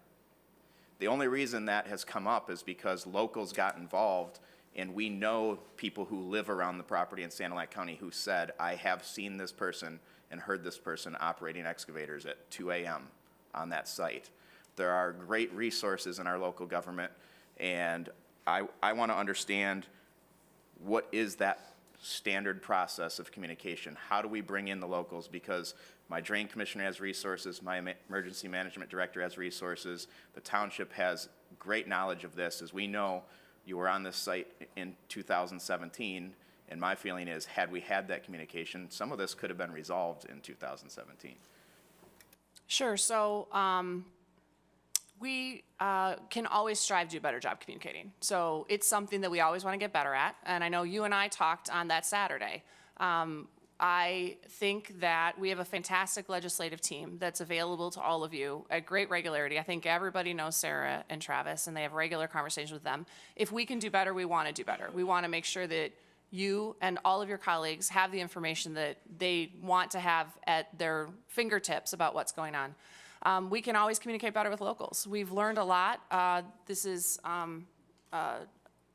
Speaker 1: The only reason that has come up is because locals got involved, and we know people who live around the property in Sanilac County who said, I have seen this person and heard this person operating excavators at 2 a.m. on that site. There are great resources in our local government, and I want to understand, what is that standard process of communication? How do we bring in the locals? Because my drain commissioner has resources, my emergency management director has resources, the township has great knowledge of this. As we know, you were on this site in 2017, and my feeling is, had we had that communication, some of this could have been resolved in 2017.
Speaker 4: Sure. So we can always strive to do a better job communicating. So it's something that we always want to get better at. And I know you and I talked on that Saturday. I think that we have a fantastic legislative team that's available to all of you at great regularity. I think everybody knows Sarah and Travis, and they have regular conversations with them. If we can do better, we want to do better. We want to make sure that you and all of your colleagues have the information that they want to have at their fingertips about what's going on. We can always communicate better with locals. We've learned a lot. This is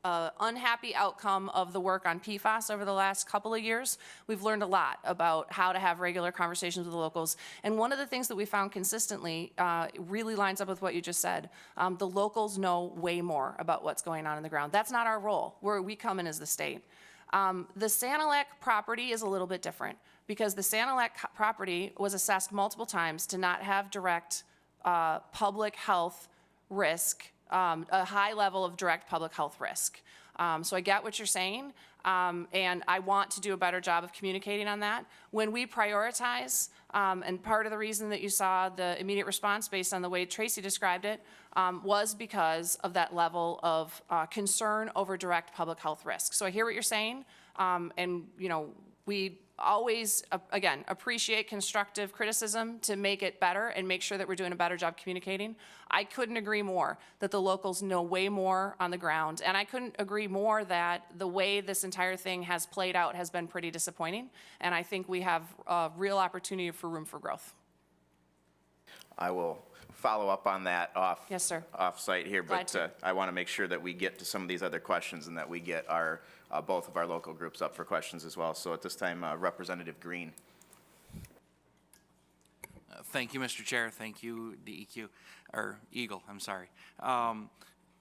Speaker 4: unhappy outcome of the work on PFAS over the last couple of years. We've learned a lot about how to have regular conversations with the locals. And one of the things that we found consistently really lines up with what you just said. The locals know way more about what's going on in the ground. That's not our role. We come in as the state. The Sanilac property is a little bit different, because the Sanilac property was assessed multiple times to not have direct public health risk, a high level of direct public health risk. So I get what you're saying, and I want to do a better job of communicating on that. When we prioritize, and part of the reason that you saw the immediate response based on the way Tracy described it, was because of that level of concern over direct public health risk. So I hear what you're saying, and we always, again, appreciate constructive criticism to make it better and make sure that we're doing a better job communicating. I couldn't agree more that the locals know way more on the ground, and I couldn't agree more that the way this entire thing has played out has been pretty disappointing, and I think we have a real opportunity for room for growth.
Speaker 1: I will follow up on that
Speaker 4: Yes, sir.
Speaker 1: off-site here,
Speaker 4: Glad
Speaker 1: but
Speaker 4: to.
Speaker 1: I want to make sure that we get to some of these other questions and that we get our both of our local groups up for questions as well. So at this time, Representative Green.
Speaker 7: Thank you, Mr. Chair. Thank you, DEQ, or Eagle, I'm sorry.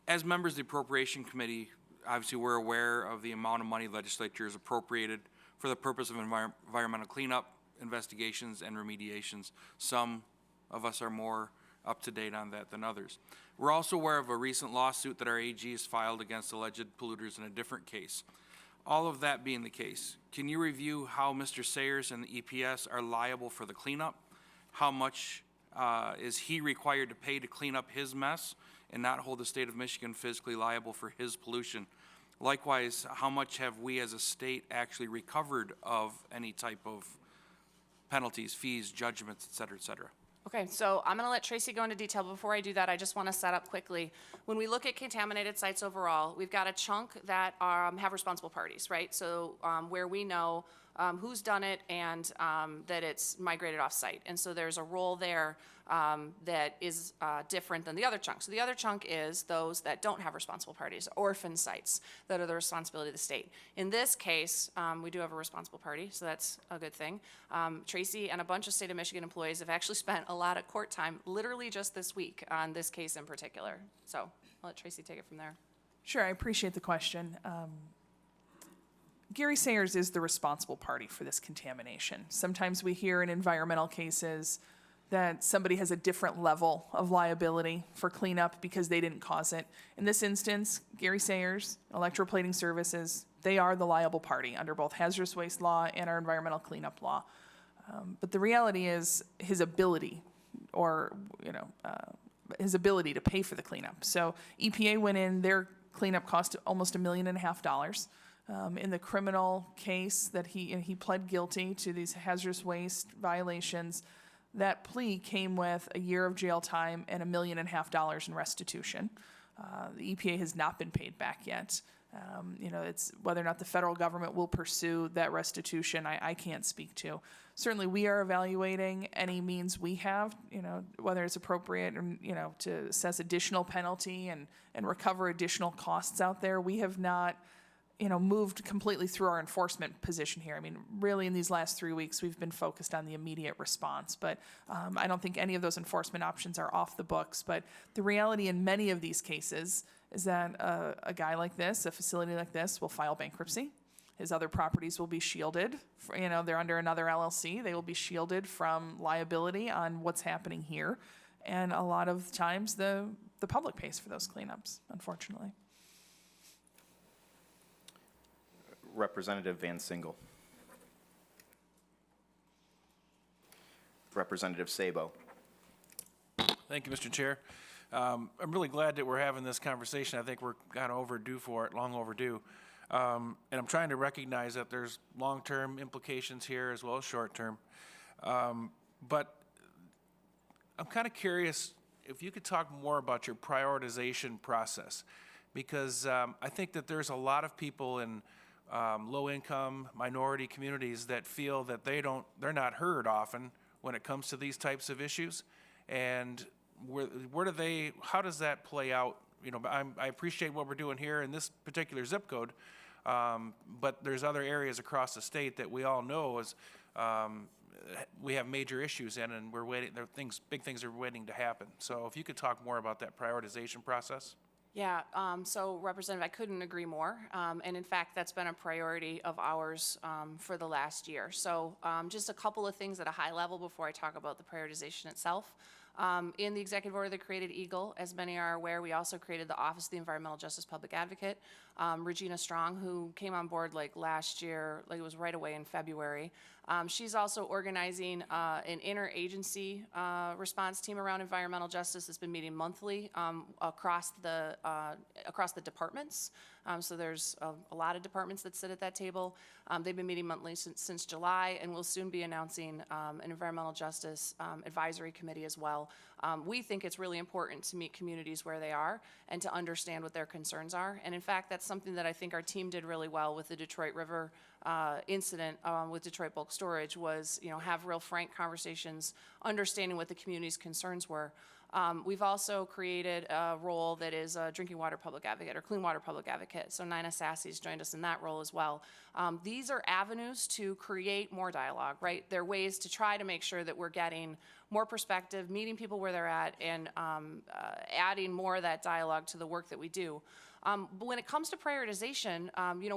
Speaker 7: As members of the Appropriation Committee, obviously we're aware of the amount of money legislature has appropriated for the purpose of environmental cleanup, investigations, and remediations. Some of us are more up to date on that than others. We're also aware of a recent lawsuit that our AG has filed against alleged polluters in a different case. All of that being the case, can you review how Mr. Sayers and the EPS are liable for the cleanup? How much is he required to pay to clean up his mess and not hold the state of Michigan physically liable for his pollution? Likewise, how much have we as a state actually recovered of any type of penalties, fees, judgments, et cetera, et cetera?
Speaker 4: Okay, so I'm going to let Tracy go into detail. Before I do that, I just want to set up quickly. When we look at contaminated sites overall, we've got a chunk that have responsible parties, right? So where we know who's done it and that it's migrated off-site. And so there's a role there that is different than the other chunk. So the other chunk is those that don't have responsible parties, orphan sites that are the responsibility of the state. In this case, we do have a responsible party, so that's a good thing. Tracy and a bunch of state of Michigan employees have actually spent a lot of court time literally just this week on this case in particular. So I'll let Tracy take it from there.
Speaker 6: Sure, I appreciate the question. Gary Sayers is the responsible party for this contamination. Sometimes we hear in environmental cases that somebody has a different level of liability for cleanup because they didn't cause it. In this instance, Gary Sayers, Electroplating Services, they are the liable party under both hazardous waste law and our environmental cleanup law. But the reality is his ability, or his ability to pay for the cleanup. So EPA went in, their cleanup cost almost $1.5 million. In the criminal case that he pled guilty to these hazardous waste violations, that plea came with a year of jail time and $1.5 million in restitution. The EPA has not been paid back yet. It's whether or not the federal government will pursue that restitution, I can't speak to. Certainly, we are evaluating any means we have, whether it's appropriate or, to assess additional penalty and recover additional costs out there. We have not, moved completely through our enforcement position here. I mean, really in these last 3 weeks, we've been focused on the immediate response, but I don't think any of those enforcement options are off the books. But the reality in many of these cases is that a guy like this, a facility like this, will file bankruptcy. His other properties will be shielded. They're under another LLC. They will be shielded from liability on what's happening here. And a lot of times the public pays for those cleanups, unfortunately.
Speaker 1: Representative Van Single. Representative Sabo.
Speaker 8: Thank you, Mr. Chair. I'm really glad that we're having this conversation. I think we're kind of overdue for it, long overdue. And I'm trying to recognize that there's long-term implications here as well as short-term. But I'm kind of curious if you could talk more about your prioritization process, because I think that there's a lot of people in low-income minority communities that feel that they're not heard often when it comes to these types of issues. And how does that play out? I appreciate what we're doing here in this particular zip code, but there's other areas across the state that we all know is we have major issues in, and we're waiting. Big things are waiting to happen. So if you could talk more about that prioritization process.
Speaker 4: Yeah, so Representative, I couldn't agree more. And in fact, that's been a priority of ours for the last year. So just a couple of things at a high level before I talk about the prioritization itself. In the executive order that created EGLE, as many are aware, we also created the Office of the Environmental Justice Public Advocate. Regina Strong, who came on board last year, it was right away in February. She's also organizing an interagency response team around environmental justice that's been meeting monthly across the departments. So there's a lot of departments that sit at that table. They've been meeting monthly since July, and we'll soon be announcing an environmental justice advisory committee as well. We think it's really important to meet communities where they are and to understand what their concerns are. And in fact, that's something that I think our team did really well with the Detroit River incident with Detroit Bulk Storage was, have real frank conversations, understanding what the community's concerns were. We've also created a role that is a drinking water public advocate or clean water public advocate. So Nina Sassy's joined us in that role as well. These are avenues to create more dialogue, right? They're ways to try to make sure that we're getting more perspective, meeting people where they're at, and adding more of that dialogue to the work that we do. But when it comes to prioritization,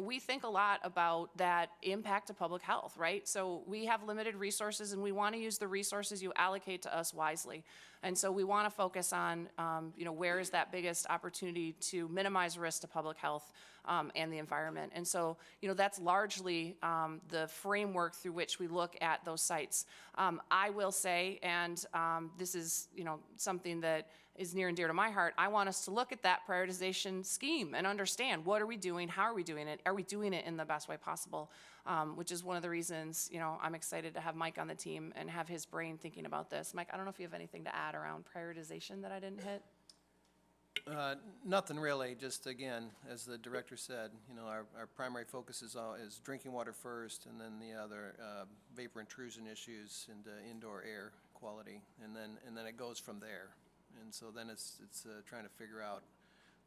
Speaker 4: we think a lot about that impact to public health, right? So we have limited resources, and we want to use the resources you allocate to us wisely. And so we want to focus on, where is that biggest opportunity to minimize risk to public health and the environment. And so, that's largely the framework through which we look at those sites. I will say, and this is, something that is near and dear to my heart, I want us to look at that prioritization scheme and understand what are we doing, how are we doing it, are we doing it in the best way possible, which is one of the reasons, I'm excited to have Mike on the team and have his brain thinking about this. Mike, I don't know if you have anything to add around prioritization that I didn't hit.
Speaker 5: Nothing really, just again, as the director said, our primary focus is drinking water first, and then the other vapor intrusion issues into indoor air quality, and then it goes from there. And so then it's trying to figure out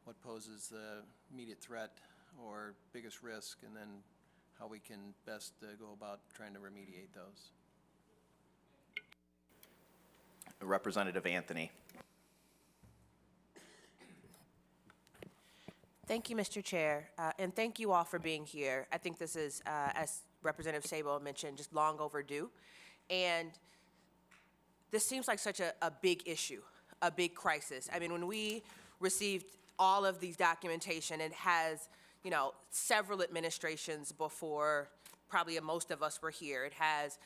Speaker 5: what poses the immediate threat or biggest risk, and then how we can best go about trying to remediate those.
Speaker 1: Representative Anthony.
Speaker 9: Thank you, Mr. Chair, and thank you all for being here. I think this is, as Representative Sabo mentioned, just long overdue. And this seems like such a big issue, a big crisis. I mean, when we received all of these documentation, it has, several administrations before probably most of us were here. It has,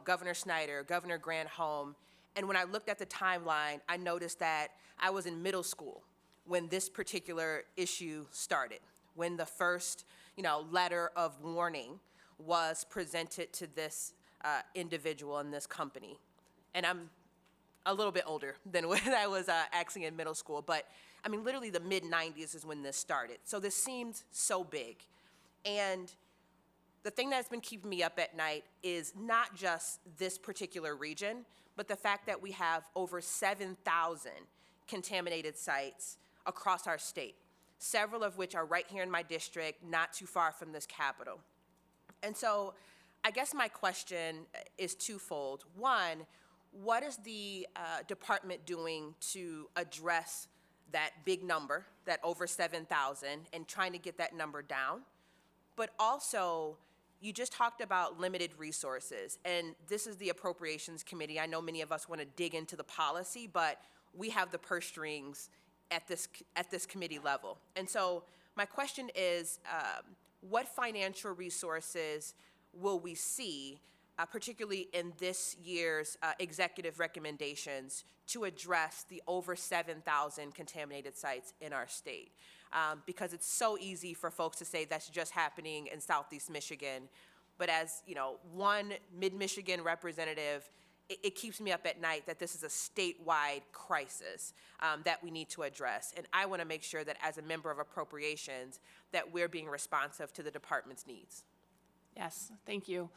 Speaker 9: Governor Snyder, Governor Granholm. And when I looked at the timeline, I noticed that I was in middle school when this particular issue started, when the first, letter of warning was presented to this individual in this company. And I'm a little bit older than when I was actually in middle school, but I mean, literally the mid-90s is when this started. So this seemed so big. And the thing that's been keeping me up at night is not just this particular region, but the fact that we have over 7,000 contaminated sites across our state, several of which are right here in my district, not too far from this Capitol. And so I guess my question is twofold. One, what is the department doing to address that big number, that over 7,000, and trying to get that number down? But also, you just talked about limited resources, and this is the Appropriations Committee. I know many of us want to dig into the policy, but we have the purse strings at this committee level. And so my question is, what financial resources will we see, particularly in this year's executive recommendations, to address the over 7,000 contaminated sites in our state? Because it's so easy for folks to say that's just happening in Southeast Michigan. But as one mid-Michigan representative, it keeps me up at night that this is a statewide crisis that we need to address. And I want to make sure that as a member of Appropriations, that we're being responsive to the department's needs.
Speaker 4: Yes, thank you.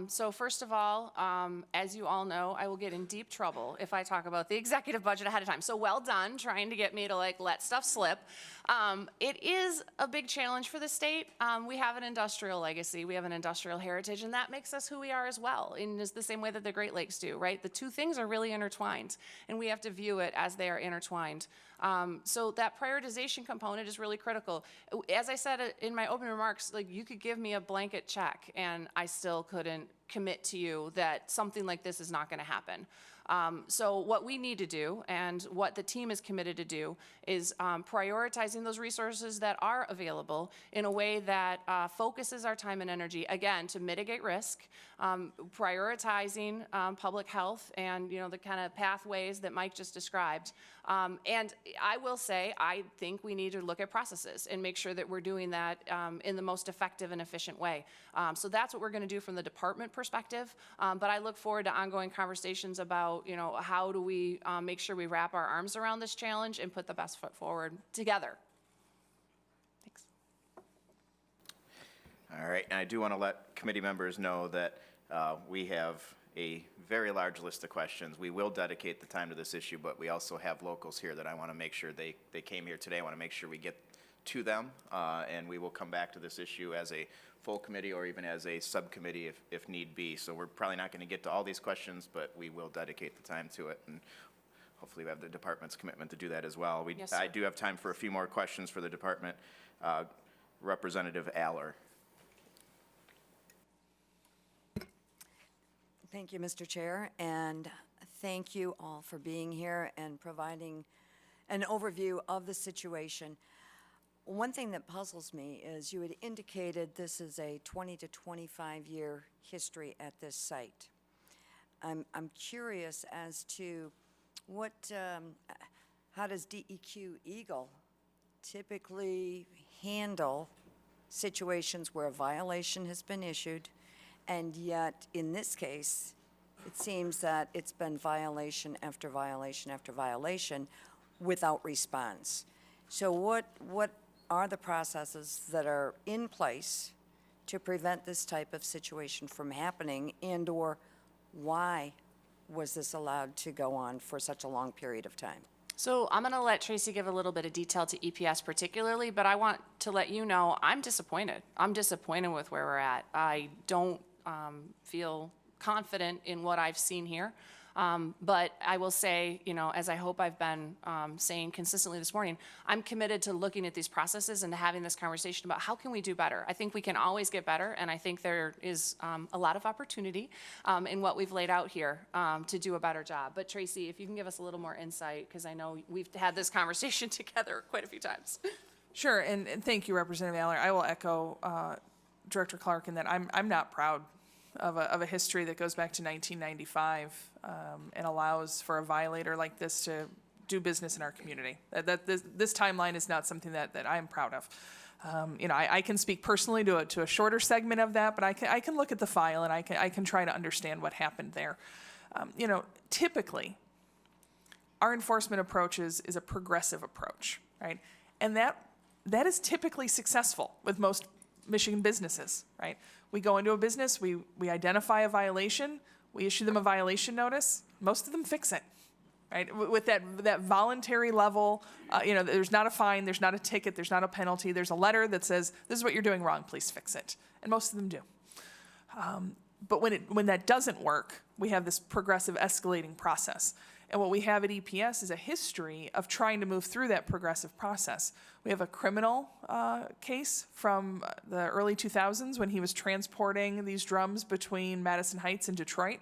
Speaker 4: So first of all, as you all know, I will get in deep trouble if I talk about the executive budget ahead of time. So well done trying to get me to let stuff slip. It is a big challenge for the state. We have an industrial legacy, we have an industrial heritage, and that makes us who we are as well, in the same way that the Great Lakes do, right? The two things are really intertwined, and we have to view it as they are intertwined. So that prioritization component is really critical. As I said in my opening remarks, you could give me a blanket check and I still couldn't commit to you that something like this is not going to happen. So what we need to do, and what the team is committed to do, is prioritizing those resources that are available in a way that focuses our time and energy, again, to mitigate risk, prioritizing public health and the kind of pathways that Mike just described. And I will say, I think we need to look at processes and make sure that we're doing that in the most effective and efficient way. So that's what we're going to do from the department perspective. But I look forward to ongoing conversations about, how do we make sure we wrap our arms around this challenge and put the best foot forward together. Thanks.
Speaker 1: All right, and I do want to let committee members know that we have a very large list of questions. We will dedicate the time to this issue, but we also have locals here that I want to make sure they came here today. I want to make sure we get to them, and we will come back to this issue as a full committee or even as a subcommittee if need be. So we're probably not going to get to all these questions, but we will dedicate the time to it, and hopefully we have the department's commitment to do that as well.
Speaker 4: Yes, sir.
Speaker 1: I do have time for a few more questions for the department. Representative Aller.
Speaker 10: Thank you, Mr. Chair, and thank you all for being here and providing an overview of the situation. One thing that puzzles me is you had indicated this is a 20 to 25-year history at this site. I'm curious as to how does DEQ Eagle typically handle situations where a violation has been issued, and yet, in this case, it seems that it's been violation after violation after violation without response. So what are the processes that are in place to prevent this type of situation from happening, and/or why was this allowed to go on for such a long period of time?
Speaker 4: So I'm going to let Tracy give a little bit of detail to EPS particularly, but I want to let you know I'm disappointed. I'm disappointed with where we're at. I don't feel confident in what I've seen here. But I will say, as I hope I've been saying consistently this morning, I'm committed to looking at these processes and to having this conversation about how can we do better. I think we can always get better, and I think there is a lot of opportunity in what we've laid out here to do a better job. But Tracy, if you can give us a little more insight, because I know we've had this conversation together quite a few times.
Speaker 6: Sure, and thank you, Representative Aller. I will echo Director Clark in that I'm not proud of a history that goes back to 1995 and allows for a violator like this to do business in our community. This timeline is not something that I'm proud of. I can speak personally to a shorter segment of that, but I can look at the file and I can try to understand what happened there. Typically, our enforcement approach is a progressive approach, right? And that is typically successful with most Michigan businesses, right? We go into a business, we identify a violation, we issue them a violation notice, most of them fix it, right? With that voluntary level, there's not a fine, there's not a ticket, there's not a penalty, there's a letter that says, this is what you're doing wrong, please fix it. And most of them do. But when that doesn't work, we have this progressive escalating process. And what we have at EPS is a history of trying to move through that progressive process. We have a criminal case from the early 2000s when he was transporting these drums between Madison Heights and Detroit.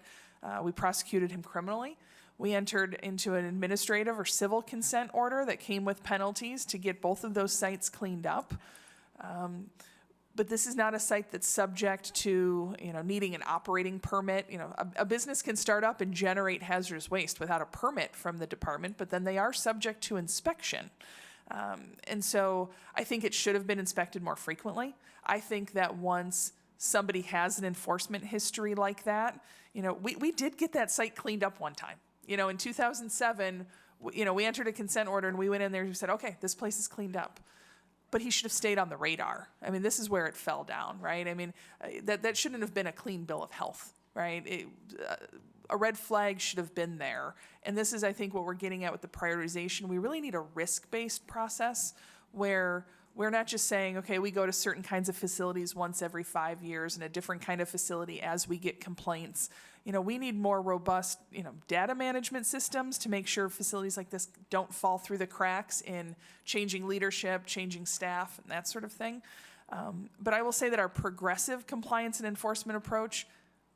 Speaker 6: We prosecuted him criminally. We entered into an administrative or civil consent order that came with penalties to get both of those sites cleaned up. But this is not a site that's subject to, needing an operating permit. A business can start up and generate hazardous waste without a permit from the department, but then they are subject to inspection. And so I think it should have been inspected more frequently. I think that once somebody has an enforcement history like that, we did get that site cleaned up one time. In 2007, we entered a consent order and we went in there and we said, okay, this place is cleaned up. But he should have stayed on the radar. I mean, this is where it fell down, right? I mean, that shouldn't have been a clean bill of health, right? A red flag should have been there. And this is, I think, what we're getting at with the prioritization. We really need a risk-based process where we're not just saying, okay, we go to certain kinds of facilities once every 5 years and a different kind of facility as we get complaints. We need more robust, data management systems to make sure facilities like this don't fall through the cracks in changing leadership, changing staff, and that sort of thing. But I will say that our progressive compliance and enforcement approach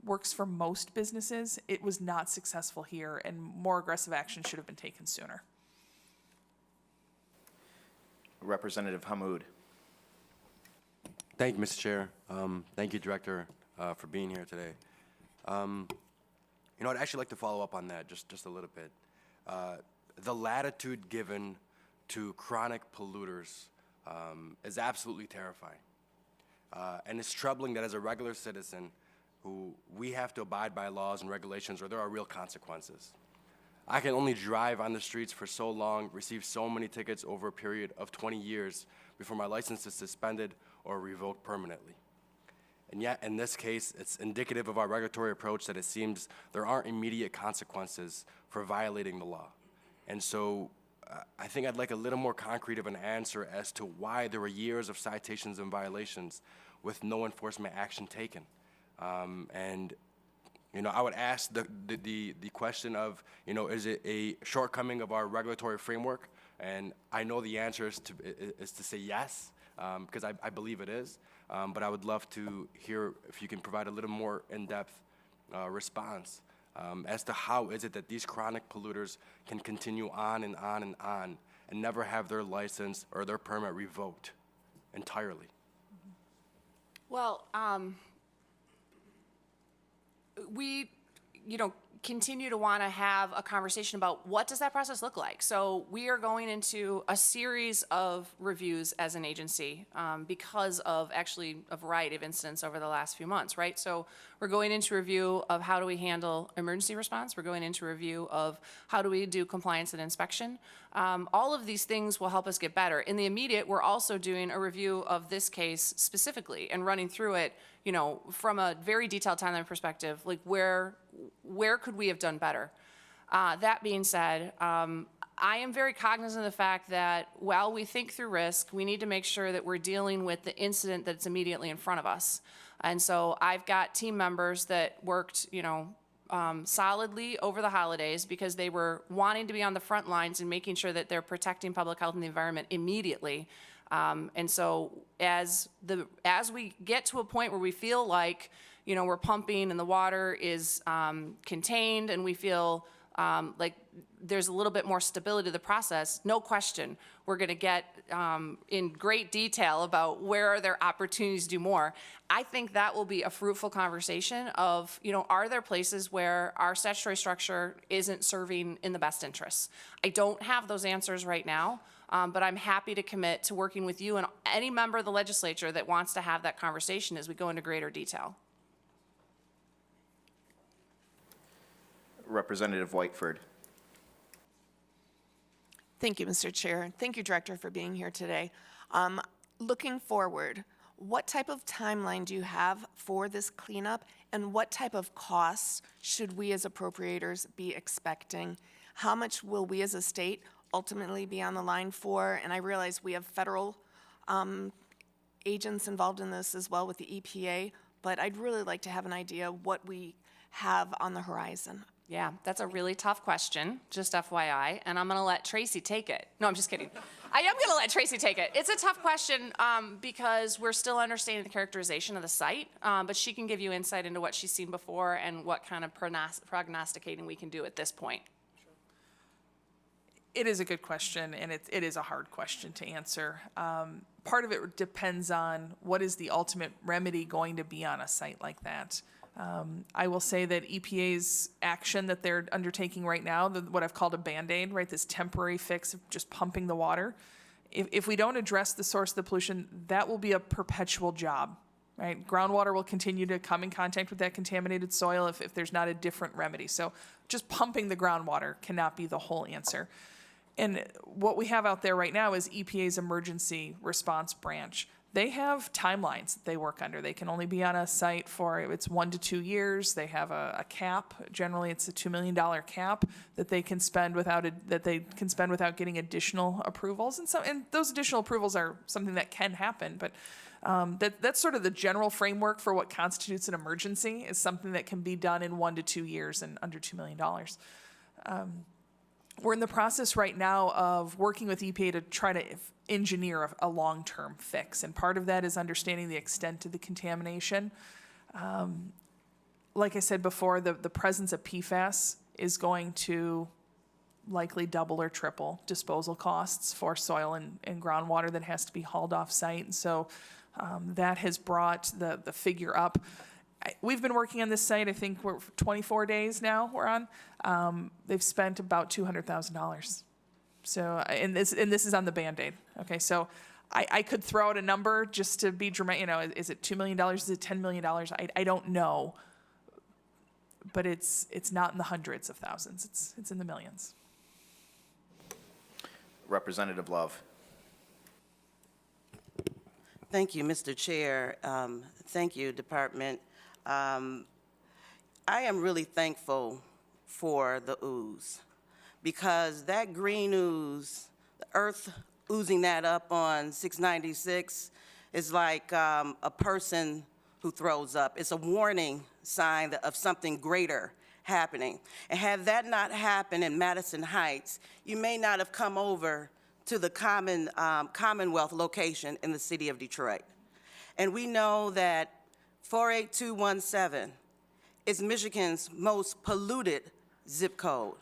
Speaker 6: works for most businesses. It was not successful here, and more aggressive action should have been taken sooner.
Speaker 1: Representative Hammoud.
Speaker 11: Thank you, Mr. Chair. Thank you, Director, for being here today. I'd actually like to follow up on that just a little bit. The latitude given to chronic polluters is absolutely terrifying. And it's troubling that as a regular citizen who we have to abide by laws and regulations or there are real consequences. I can only drive on the streets for so long, receive so many tickets over a period of 20 years before my license is suspended or revoked permanently. And yet, in this case, it's indicative of our regulatory approach that it seems there aren't immediate consequences for violating the law. And so I think I'd like a little more concrete of an answer as to why there were years of citations and violations with no enforcement action taken. I would ask the question of, is it a shortcoming of our regulatory framework? And I know the answer is to say yes, because I believe it is. But I would love to hear if you can provide a little more in-depth response as to how is it that these chronic polluters can continue on and on and on and never have their license or their permit revoked entirely.
Speaker 4: Well, we, continue to want to have a conversation about what does that process look like. So we are going into a series of reviews as an agency because of actually a variety of incidents over the last few months, right? So we're going into review of how do we handle emergency response. We're going into review of how do we do compliance and inspection. All of these things will help us get better. In the immediate, we're also doing a review of this case specifically and running through it, from a very detailed timeline perspective, like where could we have done better? That being said, I am very cognizant of the fact that while we think through risk, we need to make sure that we're dealing with the incident that's immediately in front of us. And so I've got team members that worked, solidly over the holidays because they were wanting to be on the front lines and making sure that they're protecting public health and the environment immediately. And so as we get to a point where we feel like, we're pumping and the water is contained and we feel like there's a little bit more stability to the process, no question, we're going to get in great detail about where are there opportunities to do more. I think that will be a fruitful conversation of, are there places where our statutory structure isn't serving in the best interests? I don't have those answers right now, but I'm happy to commit to working with you and any member of the legislature that wants to have that conversation as we go into greater detail.
Speaker 1: Representative Whiteford.
Speaker 12: Thank you, Mr. Chair. Thank you, Director, for being here today. Looking forward, what type of timeline do you have for this cleanup, and what type of costs should we as appropriators be expecting? How much will we as a state ultimately be on the line for? And I realize we have federal agents involved in this as well with the EPA, but I'd really like to have an idea what we have on the horizon.
Speaker 4: Yeah, that's a really tough question, just FYI, and I'm going to let Tracy take it. No, I'm just kidding. I am going to let Tracy take it. It's a tough question because we're still understanding the characterization of the site, but she can give you insight into what she's seen before and what kind of prognosticating we can do at this point.
Speaker 6: It is a good question, and it is a hard question to answer. Part of it depends on what is the ultimate remedy going to be on a site like that. I will say that EPA's action that they're undertaking right now, what I've called a Band-Aid, right, this temporary fix of just pumping the water, if we don't address the source of the pollution, that will be a perpetual job, right? Groundwater will continue to come in contact with that contaminated soil if there's not a different remedy. So just pumping the groundwater cannot be the whole answer. And what we have out there right now is EPA's emergency response branch. They have timelines that they work under. They can only be on a site for, it's 1 to 2 years. They have a cap. Generally, it's a $2 million cap that they can spend without getting additional approvals. And those additional approvals are something that can happen. But that's sort of the general framework for what constitutes an emergency, is something that can be done in 1 to 2 years and under $2 million. We're in the process right now of working with EPA to try to engineer a long-term fix, and part of that is understanding the extent of the contamination. Like I said before, the presence of PFAS is going to likely double or triple disposal costs for soil and groundwater that has to be hauled off-site, and so that has brought the figure up. We've been working on this site, I think we're 24 days now we're on. They've spent about $200,000. So, and this is on the Band-Aid. Okay, so I could throw out a number just to be dramatic, is it $2 million, is it $10 million? I don't know, but it's not in the hundreds of thousands, it's in the millions.
Speaker 1: Representative Love.
Speaker 13: Thank you, Mr. Chair. Thank you, Department. I am really thankful for the ooze, because that green ooze, the earth oozing that up on 696 is like a person who throws up. It's a warning sign of something greater happening. And had that not happened in Madison Heights, you may not have come over to the Commonwealth location in the city of Detroit. And we know that 48217 is Michigan's most polluted zip code.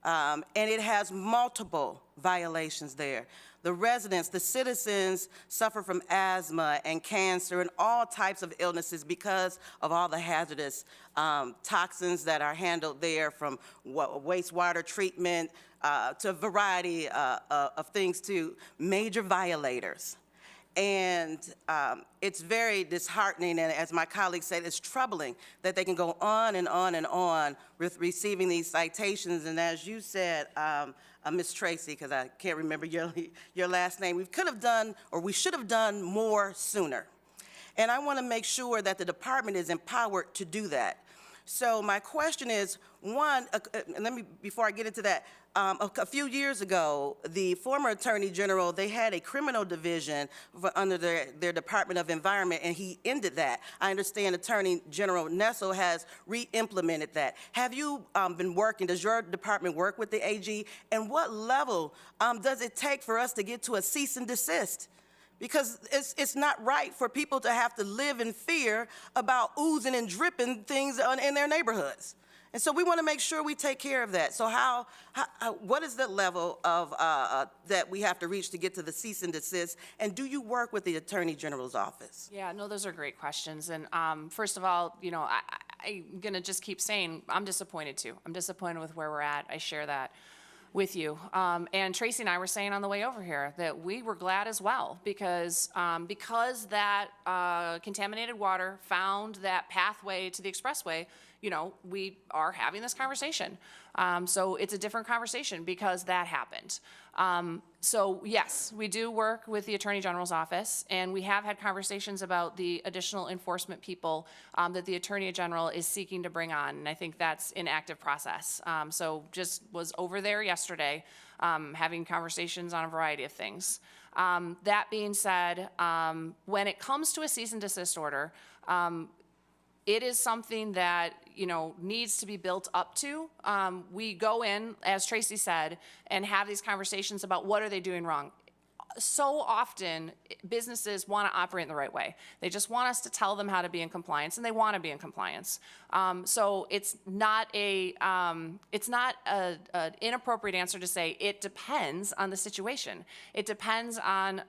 Speaker 13: And it has multiple violations there. The residents, the citizens suffer from asthma and cancer and all types of illnesses because of all the hazardous toxins that are handled there, from wastewater treatment to a variety of things, to major violators. And it's very disheartening, and as my colleagues said, it's troubling that they can go on and on and on with receiving these citations. And as you said, Ms. Tracy, because I can't remember your last name, we could have done, or we should have done more sooner. And I want to make sure that the department is empowered to do that. So my question is, one, before I get into that, a few years ago, the former Attorney General, they had a criminal division under their Department of Environment, and he ended that. I understand Attorney General Neller has re-implemented that. Have you been working, does your department work with the AG? And what level does it take for us to get to a cease and desist? Because it's not right for people to have to live in fear about oozing and dripping things in their neighborhoods. And so we want to make sure we take care of that. So what is the level of, that we have to reach to get to the cease and desist? And do you work with the Attorney General's office?
Speaker 4: Yeah, no, those are great questions. And first of all, you know, I'm going to just keep saying I'm disappointed too. I'm disappointed with where we're at. I share that with you. And Tracy and I were saying on the way over here that we were glad as well because that contaminated water found that pathway to the expressway, you know, we are having this conversation. So it's a different conversation because that happened. So yes, we do work with the Attorney General's office, and we have had conversations about the additional enforcement people that the Attorney General is seeking to bring on, and I think that's an active process. So just was over there yesterday, having conversations on a variety of things. That being said, when it comes to a cease and desist order, it is something that, you know, needs to be built up to. We go in, as Tracy said, and have these conversations about what are they doing wrong. So often, businesses want to operate in the right way. They just want us to tell them how to be in compliance, and they want to be in compliance. So it's not an inappropriate answer to say it depends on the situation. It depends on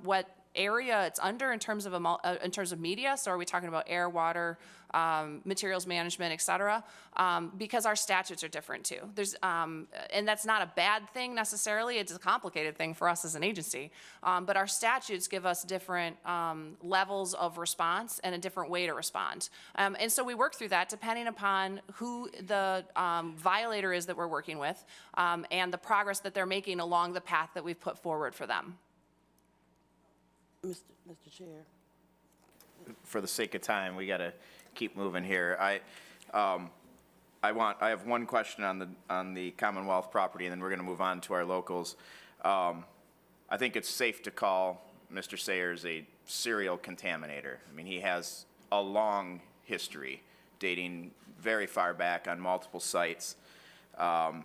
Speaker 4: what area it's under in terms of media. So are we talking about air, water, materials management, et cetera? Because our statutes are different too. And that's not a bad thing necessarily. It's a complicated thing for us as an agency. But our statutes give us different levels of response and a different way to respond. And so we work through that depending upon who the violator is that we're working with and the progress that they're making along the path that we've put forward for them.
Speaker 13: Mr. Chair.
Speaker 1: For the sake of time, we got to keep moving here. I have one question on the Commonwealth property, and then we're going to move on to our locals. I think it's safe to call Mr. Sayers a serial contaminator. I mean, he has a long history dating very far back on multiple sites. And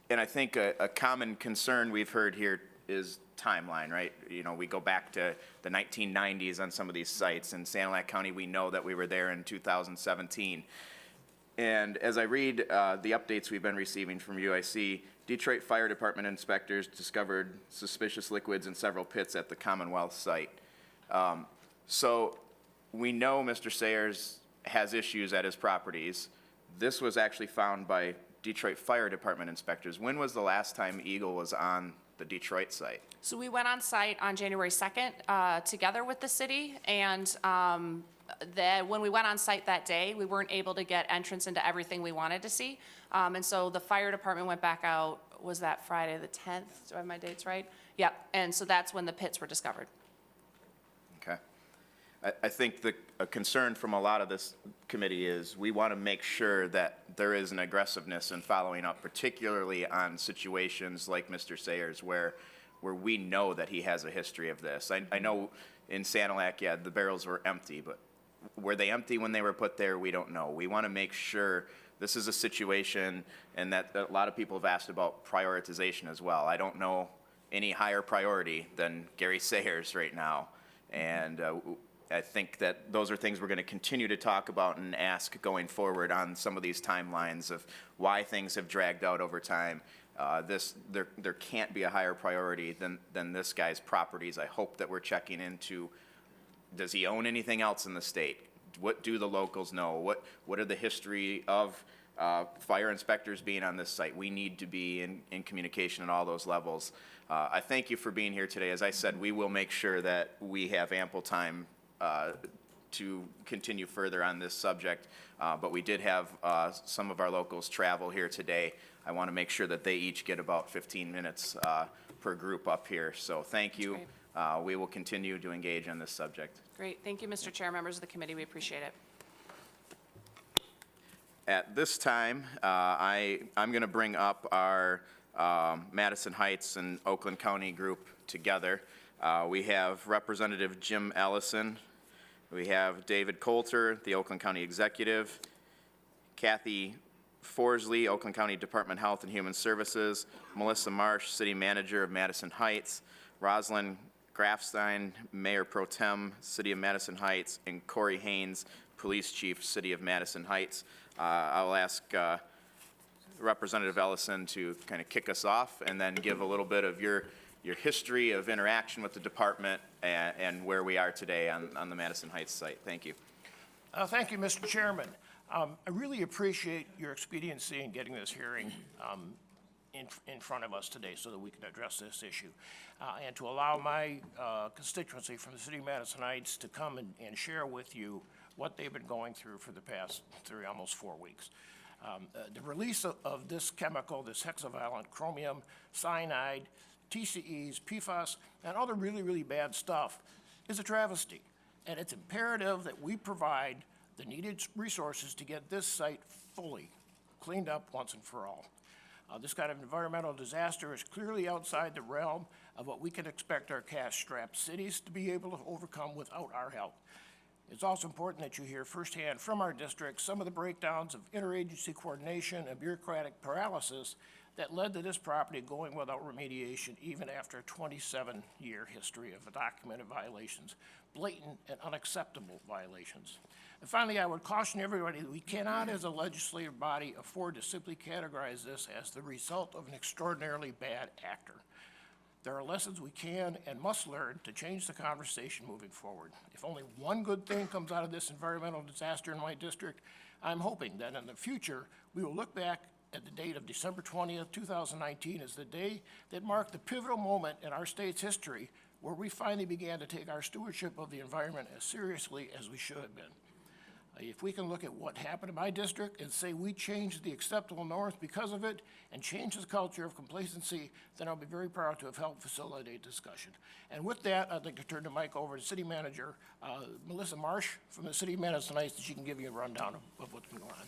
Speaker 1: I think a common concern we've heard here is timeline, right? You know, we go back to the 1990s on some of these sites. In Sanilac County, we know that we were there in 2017. And as I read the updates we've been receiving from you, I see Detroit Fire Department inspectors discovered suspicious liquids in several pits at the Commonwealth site. So we know Mr. Sayers has issues at his properties. This was actually found by Detroit Fire Department inspectors. When was the last time Eagle was on the Detroit site?
Speaker 4: So we went on site on January 2nd together with the city, and when we went on site that day, we weren't able to get entrance into everything we wanted to see. And so the fire department went back out, was that Friday the 10th? Do I have my dates right? Yep, and so that's when the pits were discovered.
Speaker 1: Okay. I think a concern from a lot of this committee is we want to make sure that there is an aggressiveness in following up, particularly on situations like Mr. Sayers, where we know that he has a history of this. I know in Sanilac, yeah, the barrels were empty, but were they empty when they were put there? We don't know. We want to make sure this is a situation, and that a lot of people have asked about prioritization as well. I don't know any higher priority than Gary Sayers right now, and I think that those are things we're going to continue to talk about and ask going forward on some of these timelines of why things have dragged out over time. There can't be a higher priority than this guy's properties. I hope that we're checking into, does he own anything else in the state? What do the locals know? What are the history of fire inspectors being on this site? We need to be in communication at all those levels. I thank you for being here today. As I said, we will make sure that we have ample time to continue further on this subject, but we did have some of our locals travel here today. I want to make sure that they each get about 15 minutes per group up here. So thank you. We will continue to engage on this subject.
Speaker 4: Great. Thank you, Mr. Chair, members of the committee. We appreciate it.
Speaker 1: At this time, I'm going to bring up our Madison Heights and Oakland County group together. We have Representative Jim Ellison. We have David Coulter, the Oakland County Executive, Kathy Forsley, Oakland County Department of Health and Human Services, Melissa Marsh, City Manager of Madison Heights, Rosalind Grafstein, Mayor Pro Tem, City of Madison Heights, and Corey Haynes, Police Chief, City of Madison Heights. I'll ask Representative Ellison to kind of kick us off and then give a little bit of your history of interaction with the department and where we are today on the Madison Heights site. Thank you.
Speaker 14: Thank you, Mr. Chairman. I really appreciate your expediency in getting this hearing in front of us today so that we can address this issue, and to allow my constituency from the City of Madison Heights to come and share with you what they've been going through for the past almost 4 weeks. The release of this chemical, this hexavalent chromium, cyanide, TCEs, PFAS, and other really, really bad stuff is a travesty. And it's imperative that we provide the needed resources to get this site fully cleaned up once and for all. This kind of environmental disaster is clearly outside the realm of what we can expect our cash-strapped cities to be able to overcome without our help. It's also important that you hear firsthand from our district some of the breakdowns of interagency coordination and bureaucratic paralysis that led to this property going without remediation even after a 27-year history of documented violations, blatant and unacceptable violations. And finally, I would caution everybody that we cannot, as a legislative body, afford to simply categorize this as the result of an extraordinarily bad actor. There are lessons we can and must learn to change the conversation moving forward. If only one good thing comes out of this environmental disaster in my district, I'm hoping that in the future, we will look back at the date of December 20th, 2019 as the day that marked the pivotal moment in our state's history where we finally began to take our stewardship of the environment as seriously as we should have been. If we can look at what happened in my district and say we changed the acceptable norms because of it and changed the culture of complacency, then I'll be very proud to have helped facilitate discussion. And with that, I'd like to turn the mic over to City Manager Melissa Marsh from the City of Madison Heights, that she can give you a rundown of what's been going on.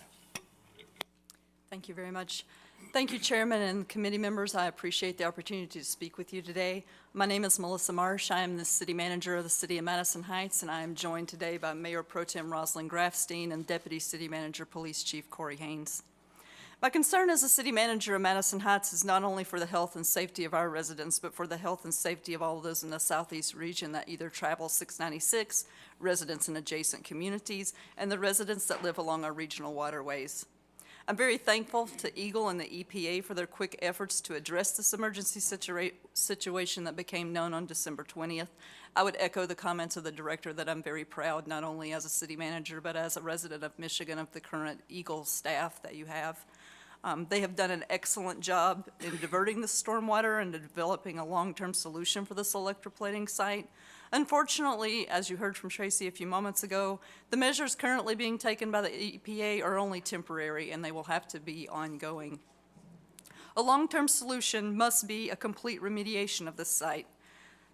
Speaker 15: Thank you very much. Thank you, Chairman and committee members. I appreciate the opportunity to speak with you today. My name is Melissa Marsh. I am the City Manager of the City of Madison Heights, and I am joined today by Mayor Pro Tem Liesl Grafstein and Deputy City Manager Police Chief Corey Haynes. My concern as a City Manager of Madison Heights is not only for the health and safety of our residents, but for the health and safety of all of those in the southeast region that either travel 696, residents in adjacent communities, and the residents that live along our regional waterways. I'm very thankful to Eagle and the EPA for their quick efforts to address this emergency situation that became known on December 20th. I would echo the comments of the director that I'm very proud, not only as a city manager, but as a resident of Michigan, of the current Eagle staff that you have. They have done an excellent job in diverting the stormwater and developing a long-term solution for this electroplating site. Unfortunately, as you heard from Tracy a few moments ago, the measures currently being taken by the EPA are only temporary, and they will have to be ongoing. A long-term solution must be a complete remediation of this site,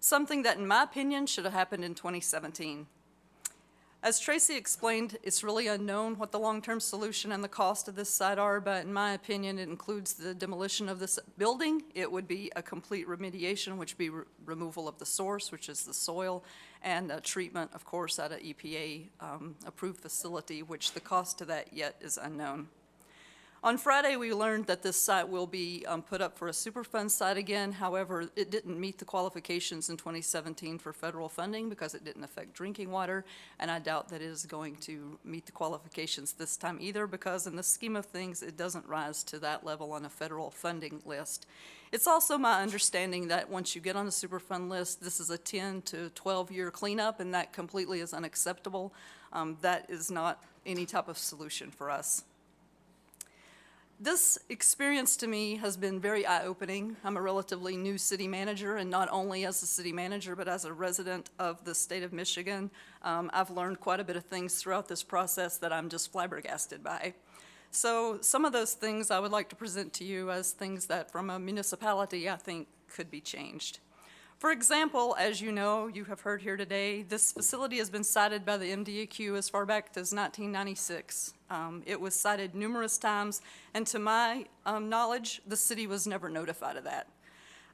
Speaker 15: something that, in my opinion, should have happened in 2017. As Tracy explained, it's really unknown what the long-term solution and the cost of this site are, but in my opinion, it includes the demolition of this building. It would be a complete remediation, which would be removal of the source, which is the soil, and treatment, of course, at an EPA-approved facility, which the cost to that yet is unknown. On Friday, we learned that this site will be put up for a Superfund site again. However, it didn't meet the qualifications in 2017 for federal funding because it didn't affect drinking water, and I doubt that it is going to meet the qualifications this time either, because in the scheme of things, it doesn't rise to that level on a federal funding list. It's also my understanding that once you get on the Superfund list, this is a 10 to 12-year cleanup, and that completely is unacceptable. That is not any type of solution for us. This experience to me has been very eye-opening. I'm a relatively new city manager, and not only as a city manager, but as a resident of the state of Michigan. I've learned quite a bit of things throughout this process that I'm just flabbergasted by. So some of those things I would like to present to you as things that from a municipality I think could be changed. For example, as you know, you have heard here today, this facility has been cited by the MDEQ as far back as 1996. It was cited numerous times, and to my knowledge, the city was never notified of that.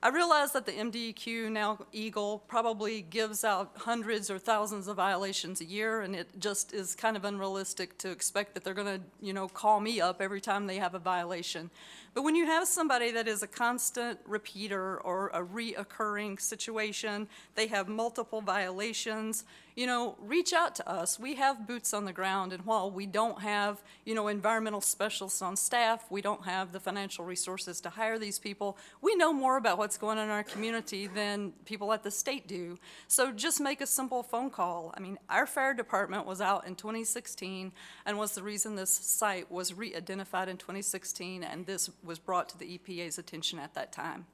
Speaker 15: I realize that the MDEQ, now Eagle, probably gives out hundreds or thousands of violations a year, and it just is kind of unrealistic to expect that they're going to, call me up every time they have a violation. But when you have somebody that is a constant repeater or a reoccurring situation, they have multiple violations, reach out to us. We have boots on the ground, and while we don't have, environmental specialists on staff, we don't have the financial resources to hire these people, we know more about what's going on in our community than people at the state do. So just make a simple phone call. I mean, our fire department was out in 2016 and was the reason this site was re-identified in 2016, and this was brought to the EPA's attention at that time.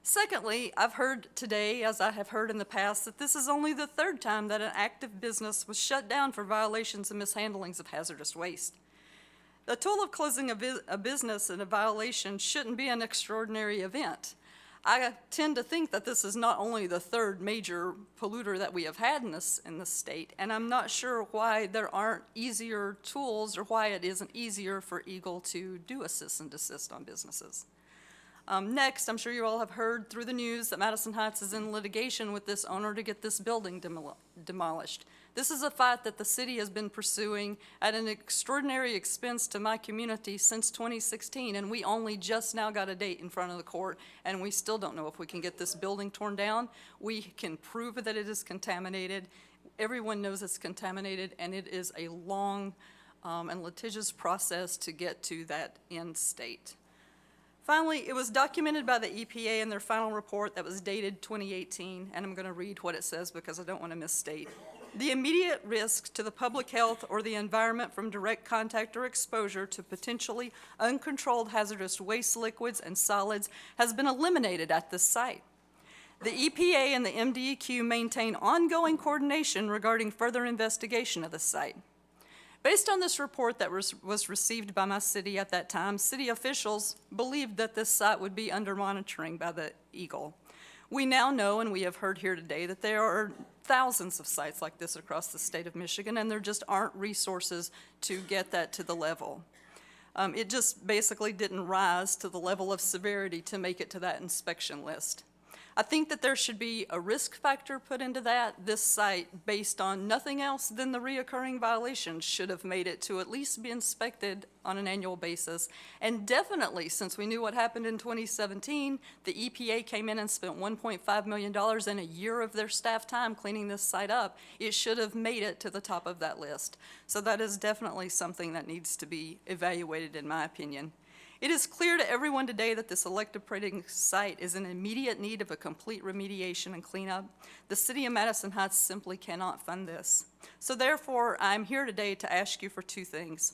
Speaker 15: Secondly, I've heard today, as I have heard in the past, that this is only the third time that an active business was shut down for violations and mishandlings of hazardous waste. The tool of closing a business and a violation shouldn't be an extraordinary event. I tend to think that this is not only the third major polluter that we have had in this state, and I'm not sure why there aren't easier tools or why it isn't easier for Eagle to do a cease and desist on businesses. Next, I'm sure you all have heard through the news that Madison Heights is in litigation with this owner to get this building demolished. This is a fight that the city has been pursuing at an extraordinary expense to my community since 2016, and we only just now got a date in front of the court, and we still don't know if we can get this building torn down. We can prove that it is contaminated. Everyone knows it's contaminated, and it is a long and litigious process to get to that end state. Finally, it was documented by the EPA in their final report that was dated 2018, and I'm going to read what it says because I don't want to misstate. The immediate risk to the public health or the environment from direct contact or exposure to potentially uncontrolled hazardous waste liquids and solids has been eliminated at this site. The EPA and the MDEQ maintain ongoing coordination regarding further investigation of the site. Based on this report that was received by my city at that time, city officials believed that this site would be under monitoring by the Eagle. We now know, and we have heard here today, that there are thousands of sites like this across the state of Michigan, and there just aren't resources to get that to the level. It just basically didn't rise to the level of severity to make it to that inspection list. I think that there should be a risk factor put into that. This site, based on nothing else than the reoccurring violations, should have made it to at least be inspected on an annual basis. And definitely, since we knew what happened in 2017, the EPA came in and spent $1.5 million in a year of their staff time cleaning this site up. It should have made it to the top of that list. So that is definitely something that needs to be evaluated, in my opinion. It is clear to everyone today that this electroplating site is in immediate need of a complete remediation and cleanup. The city of Madison Heights simply cannot fund this. So therefore, I'm here today to ask you for two things.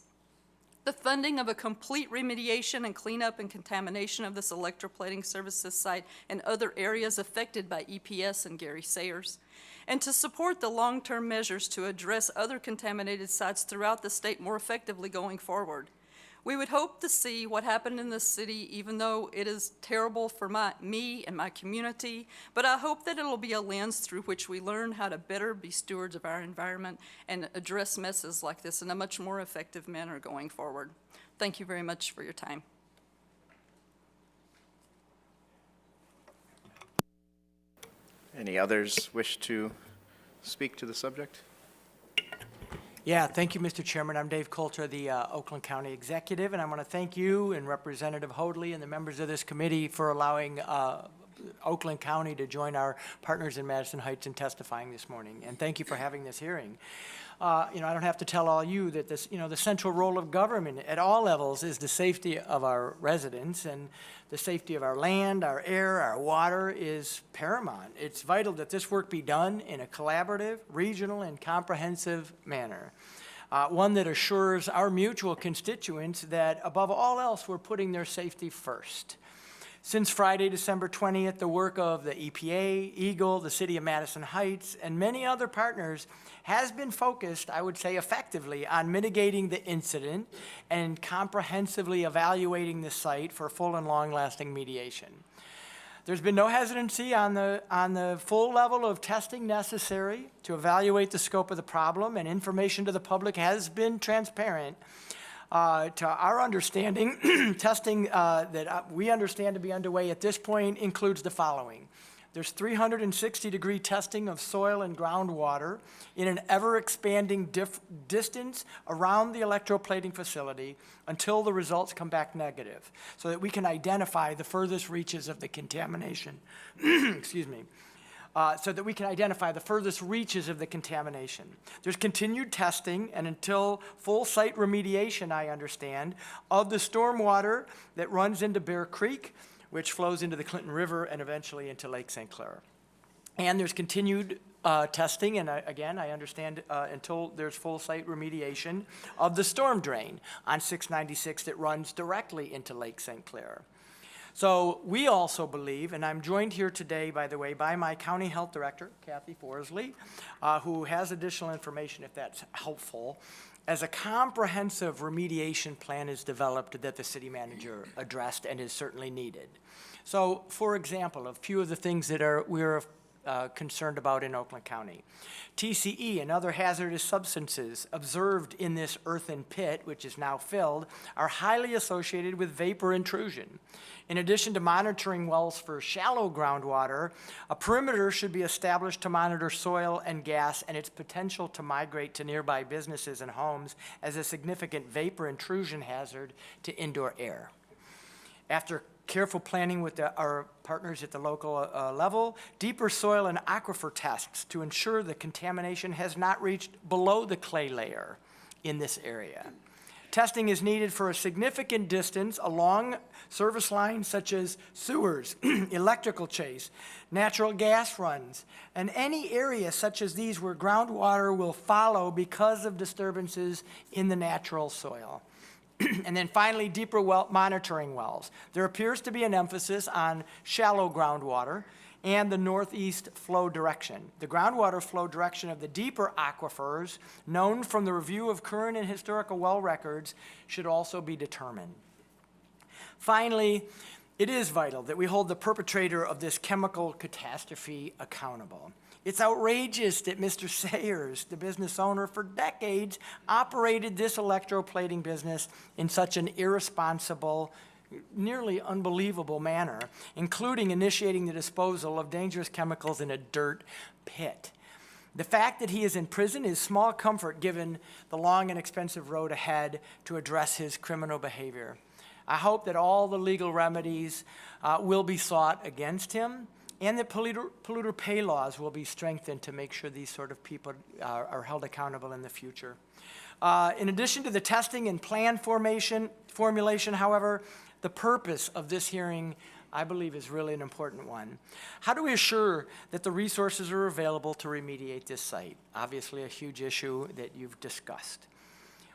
Speaker 15: The funding of a complete remediation and cleanup and contamination of this electroplating services site and other areas affected by EPS and Gary Sayers, and to support the long-term measures to address other contaminated sites throughout the state more effectively going forward. We would hope to see what happened in this city, even though it is terrible for me and my community, but I hope that it'll be a lens through which we learn how to better be stewards of our environment and address messes like this in a much more effective manner going forward. Thank you very much for your time.
Speaker 1: Any others wish to speak to the subject?
Speaker 16: Yeah, thank you, Mr. Chairman. I'm Dave Coulter, the Oakland County Executive, and I want to thank you and Representative Hoadley and the members of this committee for allowing Oakland County to join our partners in Madison Heights in testifying this morning. And thank you for having this hearing. I don't have to tell all you that this, the central role of government at all levels is the safety of our residents, and the safety of our land, our air, our water is paramount. It's vital that this work be done in a collaborative, regional, and comprehensive manner. One that assures our mutual constituents that above all else, we're putting their safety first. Since Friday, December 20th, the work of the EPA, Eagle, the City of Madison Heights, and many other partners has been focused, I would say effectively, on mitigating the incident and comprehensively evaluating the site for full and long-lasting mediation. There's been no hesitancy on the full level of testing necessary to evaluate the scope of the problem, and information to the public has been transparent. To our understanding, testing that we understand to be underway at this point includes the following. There's 360-degree testing of soil and groundwater in an ever-expanding distance around the electroplating facility until the results come back negative, so that we can identify the furthest reaches of the contamination. Excuse me. So that we can identify the furthest reaches of the contamination. There's continued testing, and until full site remediation, I understand, of the stormwater that runs into Bear Creek, which flows into the Clinton River and eventually into Lake St. Clair. And there's continued testing, and again, I understand until there's full site remediation of the storm drain on 696 that runs directly into Lake St. Clair. So we also believe, and I'm joined here today, by the way, by my County Health Director, Kathy Forsley, who has additional information if that's helpful, as a comprehensive remediation plan is developed that the city manager addressed and is certainly needed. So, for example, a few of the things that we're concerned about in Oakland County. TCE and other hazardous substances observed in this earthen pit, which is now filled, are highly associated with vapor intrusion. In addition to monitoring wells for shallow groundwater, a perimeter should be established to monitor soil and gas and its potential to migrate to nearby businesses and homes as a significant vapor intrusion hazard to indoor air. After careful planning with our partners at the local level, deeper soil and aquifer tests to ensure the contamination has not reached below the clay layer in this area. Testing is needed for a significant distance along service lines such as sewers, electrical chase, natural gas runs, and any area such as these where groundwater will follow because of disturbances in the natural soil. And then finally, deeper well monitoring wells. There appears to be an emphasis on shallow groundwater and the northeast flow direction. The groundwater flow direction of the deeper aquifers, known from the review of current and historical well records, should also be determined. Finally, it is vital that we hold the perpetrator of this chemical catastrophe accountable. It's outrageous that Mr. Sayers, the business owner, for decades operated this electroplating business in such an irresponsible, nearly unbelievable manner, including initiating the disposal of dangerous chemicals in a dirt pit. The fact that he is in prison is small comfort given the long and expensive road ahead to address his criminal behavior. I hope that all the legal remedies will be sought against him, and that polluter pay laws will be strengthened to make sure these sort of people are held accountable in the future. In addition to the testing and plan formulation, however, the purpose of this hearing, I believe, is really an important one. How do we assure that the resources are available to remediate this site? Obviously a huge issue that you've discussed.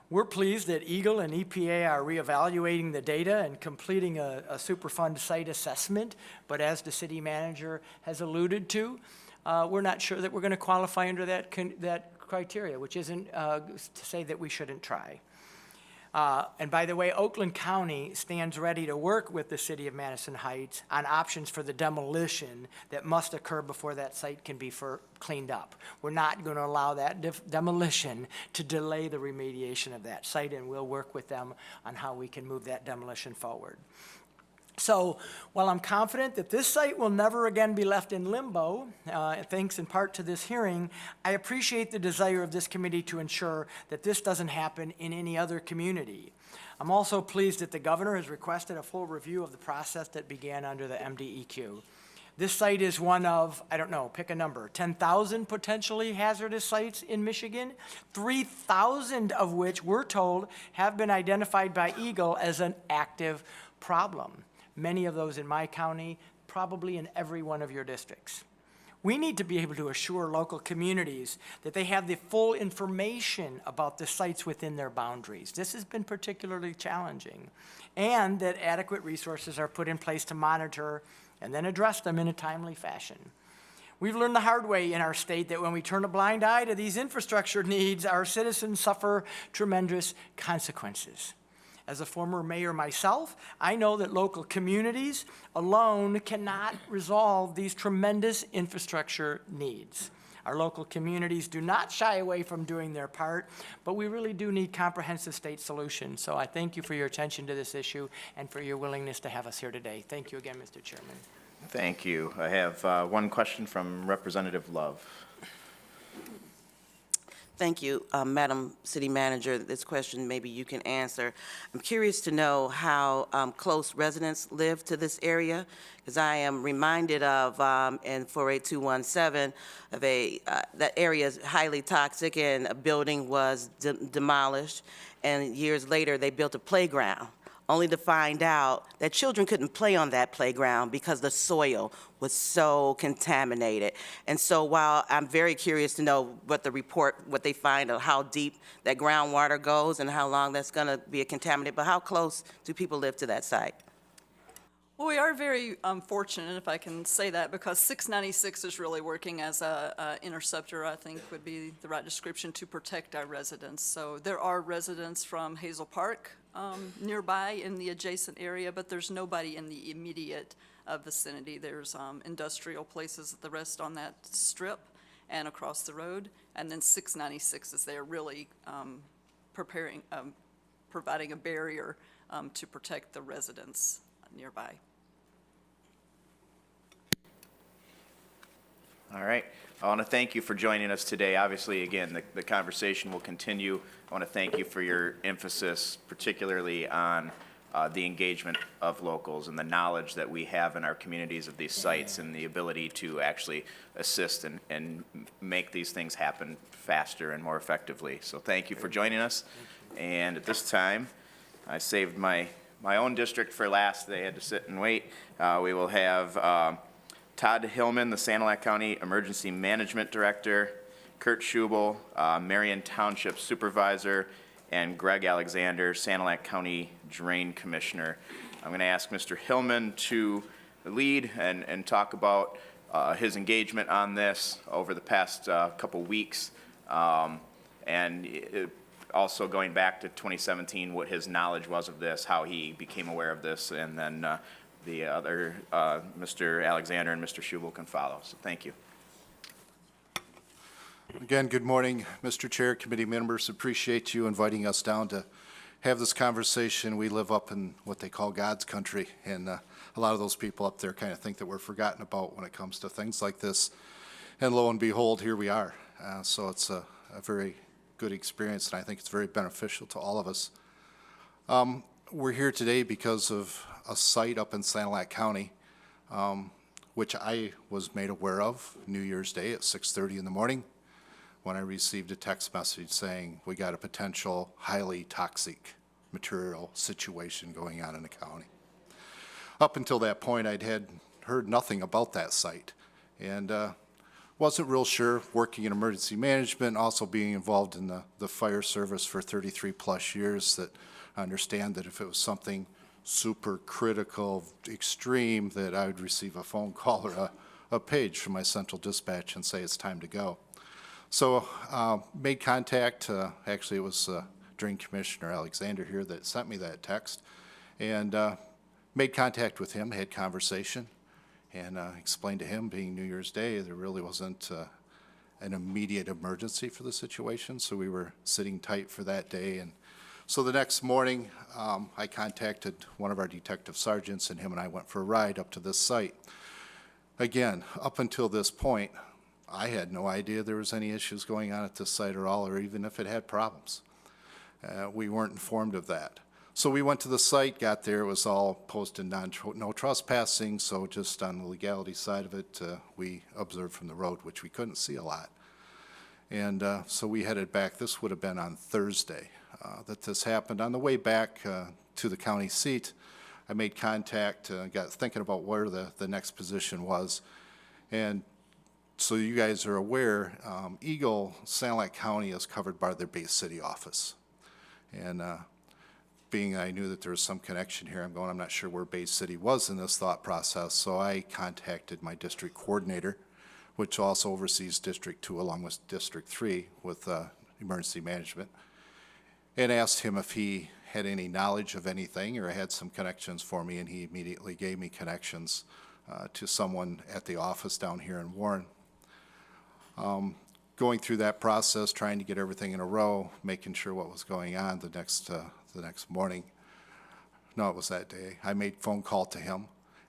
Speaker 16: We're pleased that EGLE and EPA are reevaluating the data and completing a Superfund site assessment, but as the city manager has alluded to, we're not sure that we're going to qualify under that criteria, which isn't to say that we shouldn't try. And by the way, Oakland County stands ready to work with the city of Madison Heights on options for the demolition that must occur before that site can be cleaned up. We're not going to allow that demolition to delay the remediation of that site, and we'll work with them on how we can move that demolition forward. So while I'm confident that this site will never again be left in limbo, thanks in part to this hearing, I appreciate the desire of this committee to ensure that this doesn't happen in any other community. I'm also pleased that the governor has requested a full review of the process that began under the MDEQ. This site is one of, I don't know, pick a number, 10,000 potentially hazardous sites in Michigan, 3,000 of which we're told have been identified by EGLE as an active problem. Many of those in my county, probably in every one of your districts. We need to be able to assure local communities that they have the full information about the sites within their boundaries. This has been particularly challenging, and that adequate resources are put in place to monitor and then address them in a timely fashion. We've learned the hard way in our state that when we turn a blind eye to these infrastructure needs, our citizens suffer tremendous consequences. As a former mayor myself, I know that local communities alone cannot resolve these tremendous infrastructure needs. Our local communities do not shy away from doing their part, but we really do need comprehensive state solutions. So I thank you for your attention to this issue and for your willingness to have us here today. Thank you again, Mr. Chairman.
Speaker 1: Thank you. I have one question from Representative Love.
Speaker 13: Thank you, Madam City Manager. This question maybe you can answer. I'm curious to know how close residents live to this area, because I am reminded of, in 48217, of that area is highly toxic, and a building was demolished, and years later they built a playground, only to find out that children couldn't play on that playground because the soil was so contaminated. And so while I'm very curious to know what they find of how deep that groundwater goes and how long that's gonna be contaminated, but how close do people live to that site?
Speaker 15: Well, we are very fortunate, if I can say that, because 696 is really working as a interceptor, I think would be the right description, to protect our residents. So there are residents from Hazel Park nearby in the adjacent area, but there's nobody in the immediate vicinity. There's industrial places, the rest on that strip and across the road, and then 696 is there really providing a barrier to protect the residents nearby.
Speaker 1: All right. I want to thank you for joining us today. Obviously, again, the conversation will continue. I want to thank you for your emphasis, particularly on the engagement of locals and the knowledge that we have in our communities of these sites and the ability to actually assist and make these things happen faster and more effectively. So thank you for joining us. And at this time, I saved my own district for last. They had to sit and wait. We will have Todd Hillman, the Sanilac County Emergency Management Director, Kurt Schubel, Marion Township Supervisor, and Greg Alexander, Sanilac County Drain Commissioner. I'm going to ask Mr. Hillman to lead and talk about his engagement on this over the past couple weeks, and also going back to 2017, what his knowledge was of this, how he became aware of this, and then the other, Mr. Alexander and Mr. Schubel can follow. So thank you.
Speaker 17: Again, good morning, Mr. Chair, committee members. Appreciate you inviting us down to have this conversation. We live up in what they call God's country, and a lot of those people up there kind of think that we're forgotten about when it comes to things like this. And lo and behold, here we are. So it's a very good experience, and I think it's very beneficial to all of us. We're here today because of a site up in Sanilac County, which I was made aware of New Year's Day at 6:30 in the morning when I received a text message saying we got a potential highly toxic material situation going on in the county. Up until that point, I'd heard nothing about that site, and wasn't real sure, working in emergency management, also being involved in the fire service for 33 plus years, that I understand that if it was something super critical, extreme, that I would receive a phone call or a page from my central dispatch and say it's time to go. So made contact. Actually, it was Drain Commissioner Alexander here that sent me that text, and made contact with him, had conversation, and explained to him, being New Year's Day, there really wasn't an immediate emergency for the situation, so we were sitting tight for that day. And so the next morning, I contacted one of our detective sergeants, and him and I went for a ride up to this site. Again, up until this point, I had no idea there was any issues going on at this site at all, or even if it had problems. We weren't informed of that. So we went to the site, got there, it was all posted no trespassing, so just on the legality side of it, we observed from the road, which we couldn't see a lot. And so we headed back. This would have been on Thursday that this happened. On the way back to the county seat, I made contact, got thinking about where the next position was. And so you guys are aware, Sanilac County is covered by their Bay City office. And being I knew that there was some connection here, I'm not sure where Bay City was in this thought process, so I contacted my district coordinator, which also oversees District 2 along with District 3 with emergency management, and asked him if he had any knowledge of anything or had some connections for me, and he immediately gave me connections to someone at the office down here in Warren. Going through that process, trying to get everything in a row, making sure what was going on the next morning. No, it was that day. I made phone call to him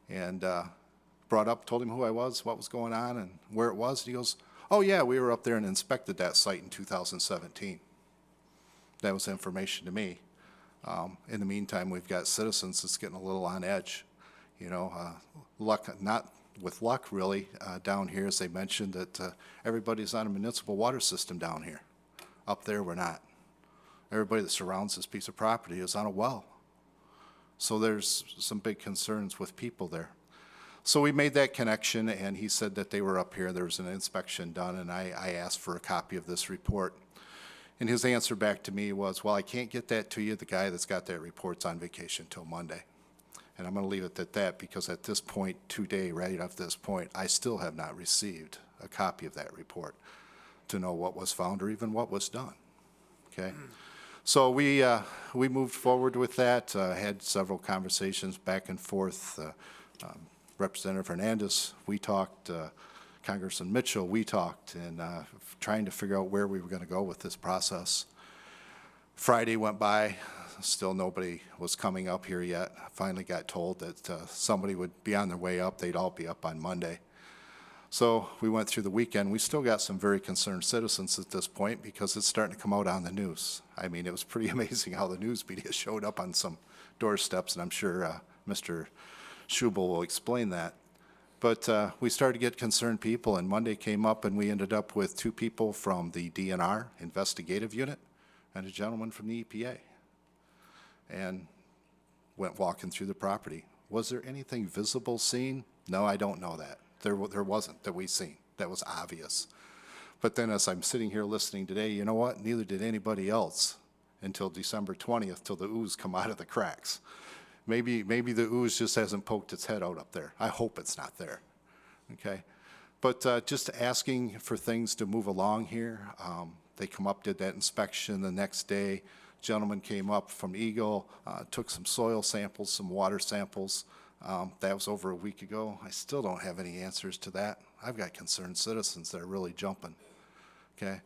Speaker 17: and told him who I was, what was going on, and where it was. And he goes, "Oh yeah, we were up there and inspected that site in 2017." That was information to me. In the meantime, we've got citizens that's getting a little on edge. You know, not with luck really down here, as they mentioned that everybody's on a municipal water system down here. Up there, we're not. Everybody that surrounds this piece of property is on a well. So there's some big concerns with people there. So we made that connection, and he said that they were up here. There was an inspection done, and I asked for a copy of this report. And his answer back to me was, "Well, I can't get that to you. The guy that's got that report's on vacation till Monday." And I'm going to leave it at that, because at this point, today, right after this point, I still have not received a copy of that report to know what was found or even what was done. Okay? So we moved forward with that, had several conversations back and forth. Representative Hernandez, we talked, Congressman Mitchell, we talked, and trying to figure out where we were going to go with this process. Friday went by, still nobody was coming up here yet. I finally got told that somebody would be on their way up. They'd all be up on Monday. So we went through the weekend. We still got some very concerned citizens at this point because it's starting to come out on the news. I mean, it was pretty amazing how the news media showed up on some doorsteps, and I'm sure Mr. Schubel will explain that. But we started to get concerned people, and Monday came up, and we ended up with 2 people from the DNR investigative unit and a gentleman from the EPA, and went walking through the property. Was there anything visible seen? No, I don't know that. There wasn't that we seen. That was obvious. But then as I'm sitting here listening today, you know what? Neither did anybody else until December 20th, till the ooze come out of the cracks. Maybe the ooze just hasn't poked its head out up there. I hope it's not there. Okay? But just asking for things to move along here. They come up, did that inspection the next day. Gentleman came up from Eagle, took some soil samples, some water samples. That was over a week ago. I still don't have any answers to that. I've got concerned citizens that are really jumping. Okay?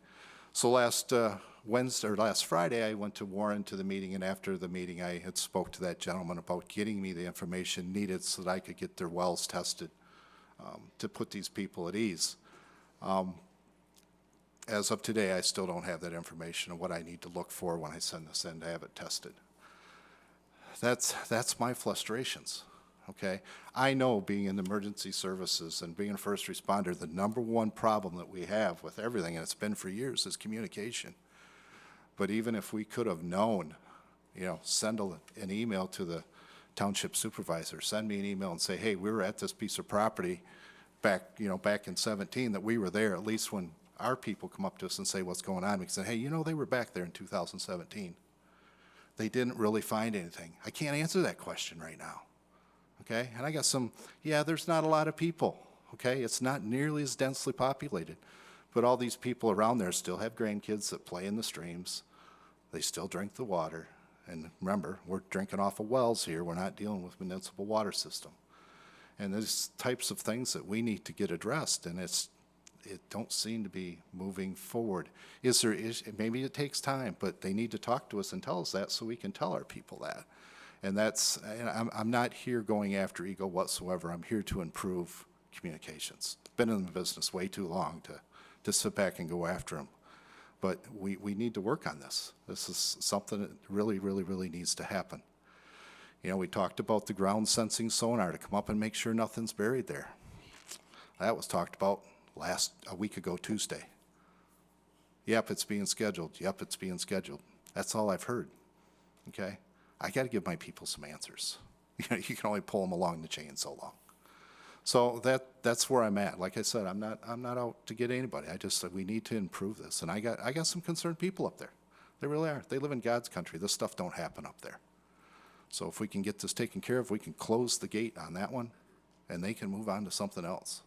Speaker 17: So last Friday, I went to Warren to the meeting, and after the meeting, I had spoke to that gentleman about getting me the information needed so that I could get their wells tested to put these people at ease. As of today, I still don't have that information of what I need to look for when I send this in to have it tested. That's my frustrations, okay? I know, being in emergency services and being a first responder, the #1 problem that we have with everything, and it's been for years, is communication. But even if we could have known, you know, send an email to the township supervisor, send me an email and say, hey, we were at this piece of property back in 17, that we were there, at least when our people come up to us and say what's going on. We can say, hey, they were back there in 2017. They didn't really find anything. I can't answer that question right now, okay? And I got there's not a lot of people, okay? It's not nearly as densely populated, but all these people around there still have grandkids that play in the streams. They still drink the water. And remember, we're drinking off of wells here. We're not dealing with municipal water system. And there's types of things that we need to get addressed, and it don't seem to be moving forward. Maybe it takes time, but they need to talk to us and tell us that so we can tell our people that. And I'm not here going after ego whatsoever. I'm here to improve communications. Been in the business way too long to sit back and go after them. But we need to work on this. This is something that really, really, really needs to happen. We talked about the ground sensing sonar to come up and make sure nothing's buried there. That was talked about a week ago Tuesday. Yep, it's being scheduled. Yep, it's being scheduled. That's all I've heard. Okay? I got to give my people some answers. You can only pull them along the chain so long. So that's where I'm at. Like I said, I'm not out to get anybody. I just said we need to improve this. And I got some concerned people up there. They really are. They live in God's country. This stuff don't happen up there. So if we can get this taken care of, we can close the gate on that one, and they can move on to something else.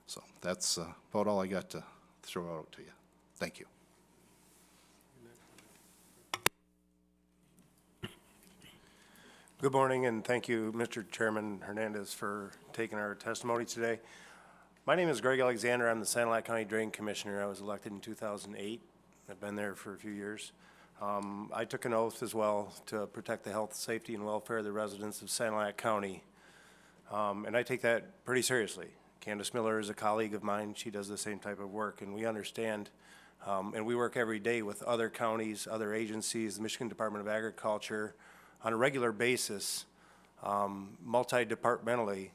Speaker 17: So that's about all I got to throw out to you. Thank you.
Speaker 18: Good morning, and thank you, Mr. Chairman Hernandez, for taking our testimony today. My name is Greg Alexander. I'm the Sanilac County Drain Commissioner. I was elected in 2008. I've been there for a few years. I took an oath as well to protect the health, safety, and welfare of the residents of Sanilac County. And I take that pretty seriously. Candace Miller is a colleague of mine. She does the same type of work, and we understand, and we work every day with other counties, other agencies, the Michigan Department of Agriculture, on a regular basis, multi-departmentally,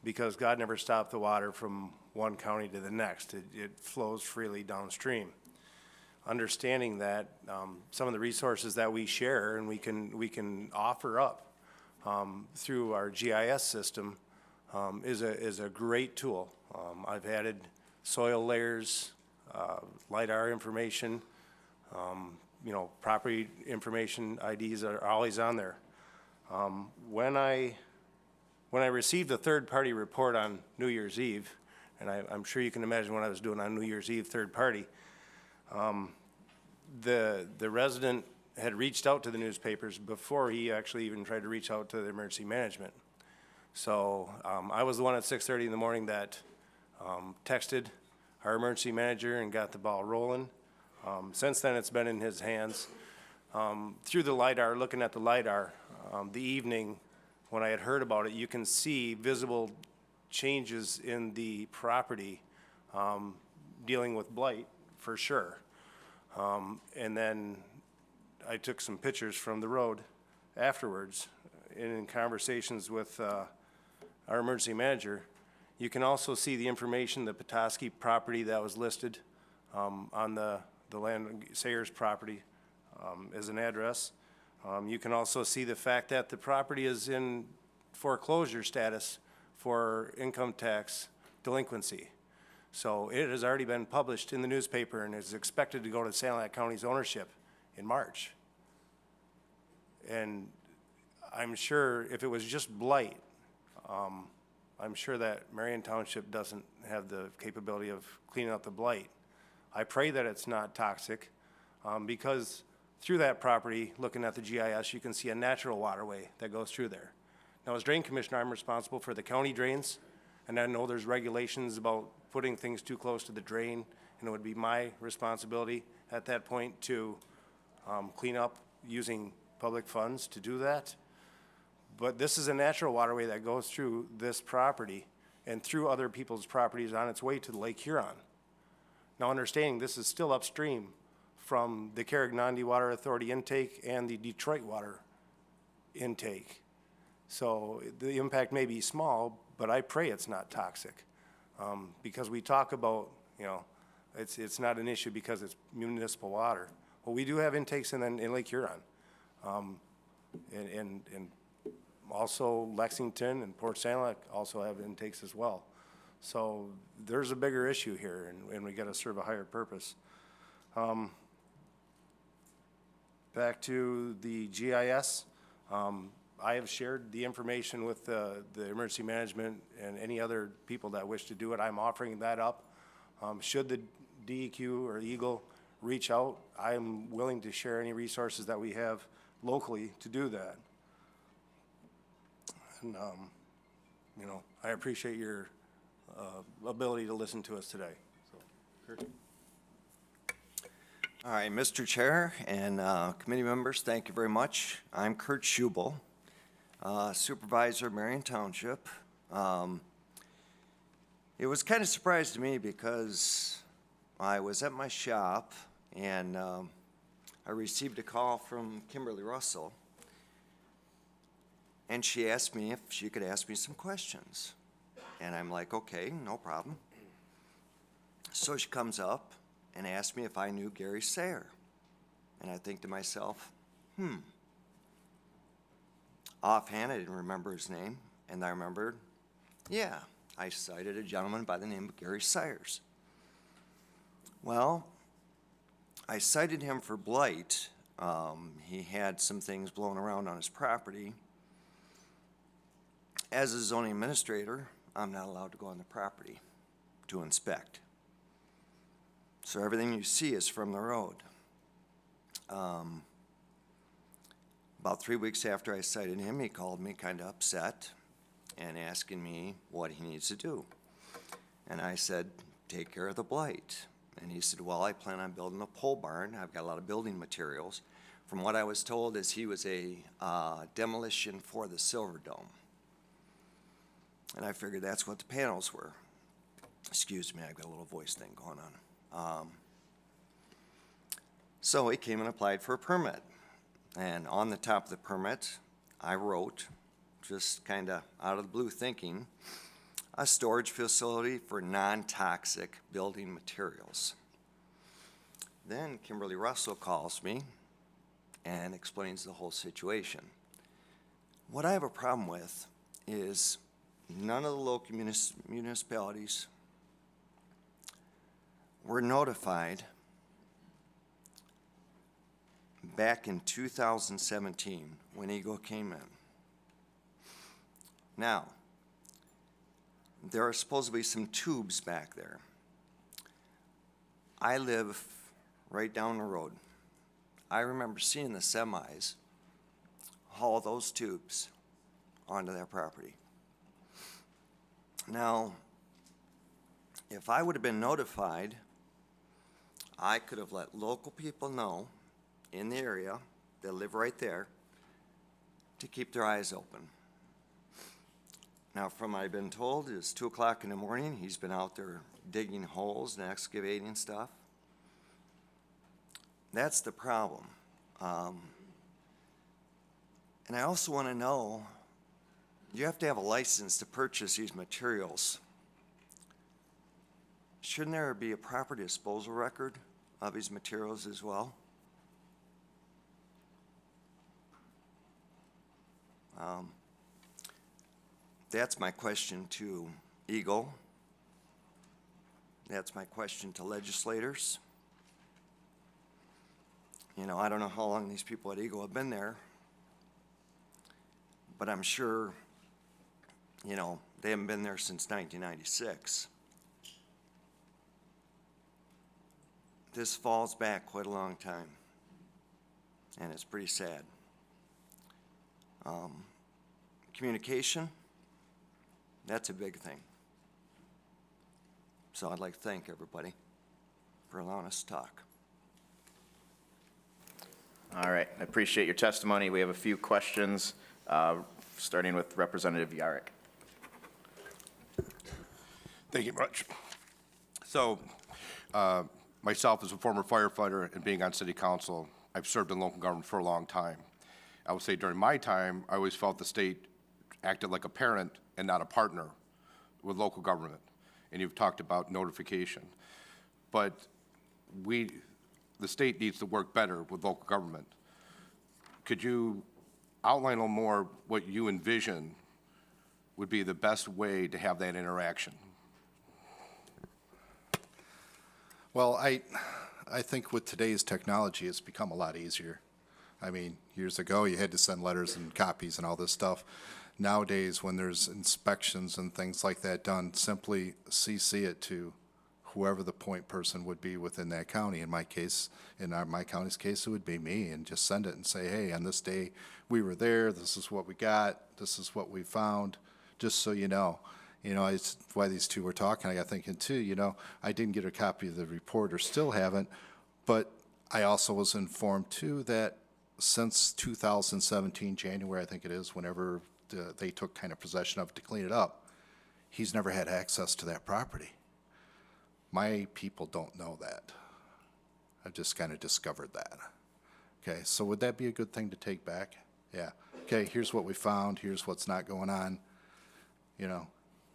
Speaker 18: because God never stopped the water from one county to the next. It flows freely downstream. Understanding that some of the resources that we share and we can offer up through our GIS system is a great tool. I've added soil layers, LiDAR information, property information IDs are always on there. When I received the third-party report on New Year's Eve, and I'm sure you can imagine what I was doing on New Year's Eve, third party, the resident had reached out to the newspapers before he actually even tried to reach out to the emergency management. So I was the one at 6:30 in the morning that texted our emergency manager and got the ball rolling. Since then, it's been in his hands. Through the LiDAR, looking at the LiDAR, the evening when I had heard about it, you can see visible changes in the property dealing with blight for sure. And then I took some pictures from the road afterwards. And in conversations with our emergency manager, you can also see the information, the Petoskey property that was listed on the land, Sayers property as an address. You can also see the fact that the property is in foreclosure status for income tax delinquency. So it has already been published in the newspaper and is expected to go to Sanilac County's ownership in March. And I'm sure if it was just blight, I'm sure that Marion Township doesn't have the capability of cleaning up the blight. I pray that it's not toxic because through that property, looking at the GIS, you can see a natural waterway that goes through there. Now, as drain commissioner, I'm responsible for the county drains, and I know there's regulations about putting things too close to the drain, and it would be my responsibility at that point to clean up using public funds to do that. But this is a natural waterway that goes through this property and through other people's properties on its way to Lake Huron. Now, understanding this is still upstream from the Carrignandi Water Authority intake and the Detroit water intake. So the impact may be small, but I pray it's not toxic. Because we talk about, it's not an issue because it's municipal water. Well, we do have intakes in Lake Huron. And also Lexington and Port Sanilac also have intakes as well. So there's a bigger issue here, and we got to serve a higher purpose. Back to the GIS, I have shared the information with the emergency management and any other people that wish to do it. I'm offering that up. Should the DEQ or Eagle reach out, I'm willing to share any resources that we have locally to do that. And, I appreciate your ability to listen to us today. So, Kurt.
Speaker 19: All right, Mr. Chair and committee members, thank you very much. I'm Kurt Schubel, Supervisor, Marion Township. It was kind of a surprise to me because I was at my shop and I received a call from Kimberly Russell, and she asked me if she could ask me some questions. And I'm like, okay, no problem. So she comes up and asked me if I knew Gary Sayer. And I think to myself, Offhand, I didn't remember his name, and I remembered, yeah, I cited a gentleman by the name of Gary Sayers. Well, I cited him for blight. He had some things blowing around on his property. As a zoning administrator, I'm not allowed to go on the property to inspect. So everything you see is from the road. About 3 weeks after I cited him, he called me kind of upset and asking me what he needs to do. And I said, take care of the blight. And he said, well, I plan on building a pole barn. I've got a lot of building materials. From what I was told is he was a demolition for the Silver Dome. And I figured that's what the panels were. Excuse me, I've got a little voice thing going on. So he came and applied for a permit. And on the top of the permit, I wrote, just kind of out of the blue thinking, a storage facility for non-toxic building materials. Then Kimberly Russell calls me and explains the whole situation. What I have a problem with is none of the local municipalities were notified back in 2017 when Eagle came in. Now, there are supposed to be some tubes back there. I live right down the road. I remember seeing the semis haul those tubes onto that property. Now, if I would have been notified, I could have let local people know in the area that live right there to keep their eyes open. Now, from what I've been told, it's 2 o'clock in the morning. He's been out there digging holes and excavating stuff. That's the problem. And I also want to know, you have to have a license to purchase these materials. Shouldn't there be a proper disposal record of these materials as well? That's my question to Eagle. That's my question to legislators. You know, I don't know how long these people at Eagle have been there, but I'm sure, you know, they haven't been there since 1996. This falls back quite a long time, and it's pretty sad. Communication, that's a big thing. So I'd like to thank everybody for allowing us to talk.
Speaker 1: All right, I appreciate your testimony. We have a few questions, starting with Representative Yarrick.
Speaker 20: Thank you much. So, myself as a former firefighter and being on city council, I've served in local government for a long time. I would say during my time, I always felt the state acted like a parent and not a partner with local government. And you've talked about notification. But the state needs to work better with local government. Could you outline a little more what you envision would be the best way to have that interaction?
Speaker 17: Well, I think with today's technology, it's become a lot easier. I mean, years ago, you had to send letters and copies and all this stuff. Nowadays, when there's inspections and things like that done, simply CC it to whoever the point person would be within that county. In my case, my county's case, it would be me, and just send it and say, hey, on this day, we were there, this is what we got, this is what we found, just so you know. You know, it's why these two were talking. I got thinking too, you know, I didn't get a copy of the report, or still haven't, but I also was informed too that since 2017, January, I think it is, whenever they took kind of possession of it to clean it up, he's never had access to that property. My people don't know that. I've just kind of discovered that. Okay, so would that be a good thing to take back? Yeah. Okay, here's what we found, here's what's not going on, you know.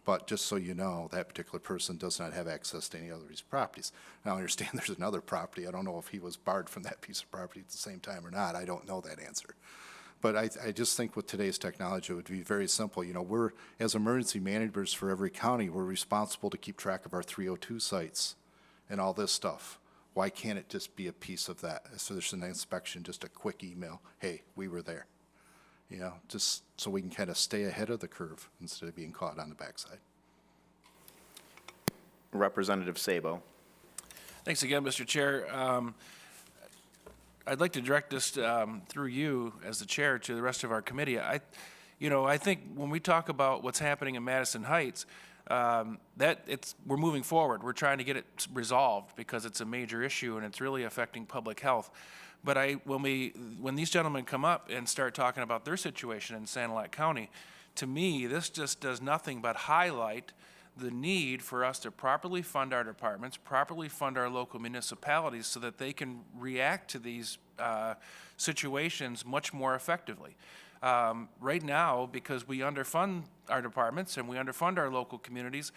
Speaker 17: But just so you know, that particular person does not have access to any other of these properties. Now, I understand there's another property. I don't know if he was barred from that piece of property at the same time or not. I don't know that answer. But I just think with today's technology, it would be very simple. You know, we're, as emergency managers for every county, we're responsible to keep track of our 302 sites and all this stuff. Why can't it just be a piece of that? So there's an inspection, just a quick email, hey, we were there. You know, just so we can kind of stay ahead of the curve instead of being caught on the backside.
Speaker 1: Representative Sabo.
Speaker 8: Thanks again, Mr. Chair. I'd like to direct this through you as the chair to the rest of our committee. I think when we talk about what's happening in Madison Heights, we're moving forward. We're trying to get it resolved because it's a major issue and it's really affecting public health. But when these gentlemen come up and start talking about their situation in Sanilac County, to me, this just does nothing but highlight the need for us to properly fund our departments, properly fund our local municipalities so that they can react to these situations much more effectively. Right now, because we underfund our departments and we underfund our local communities,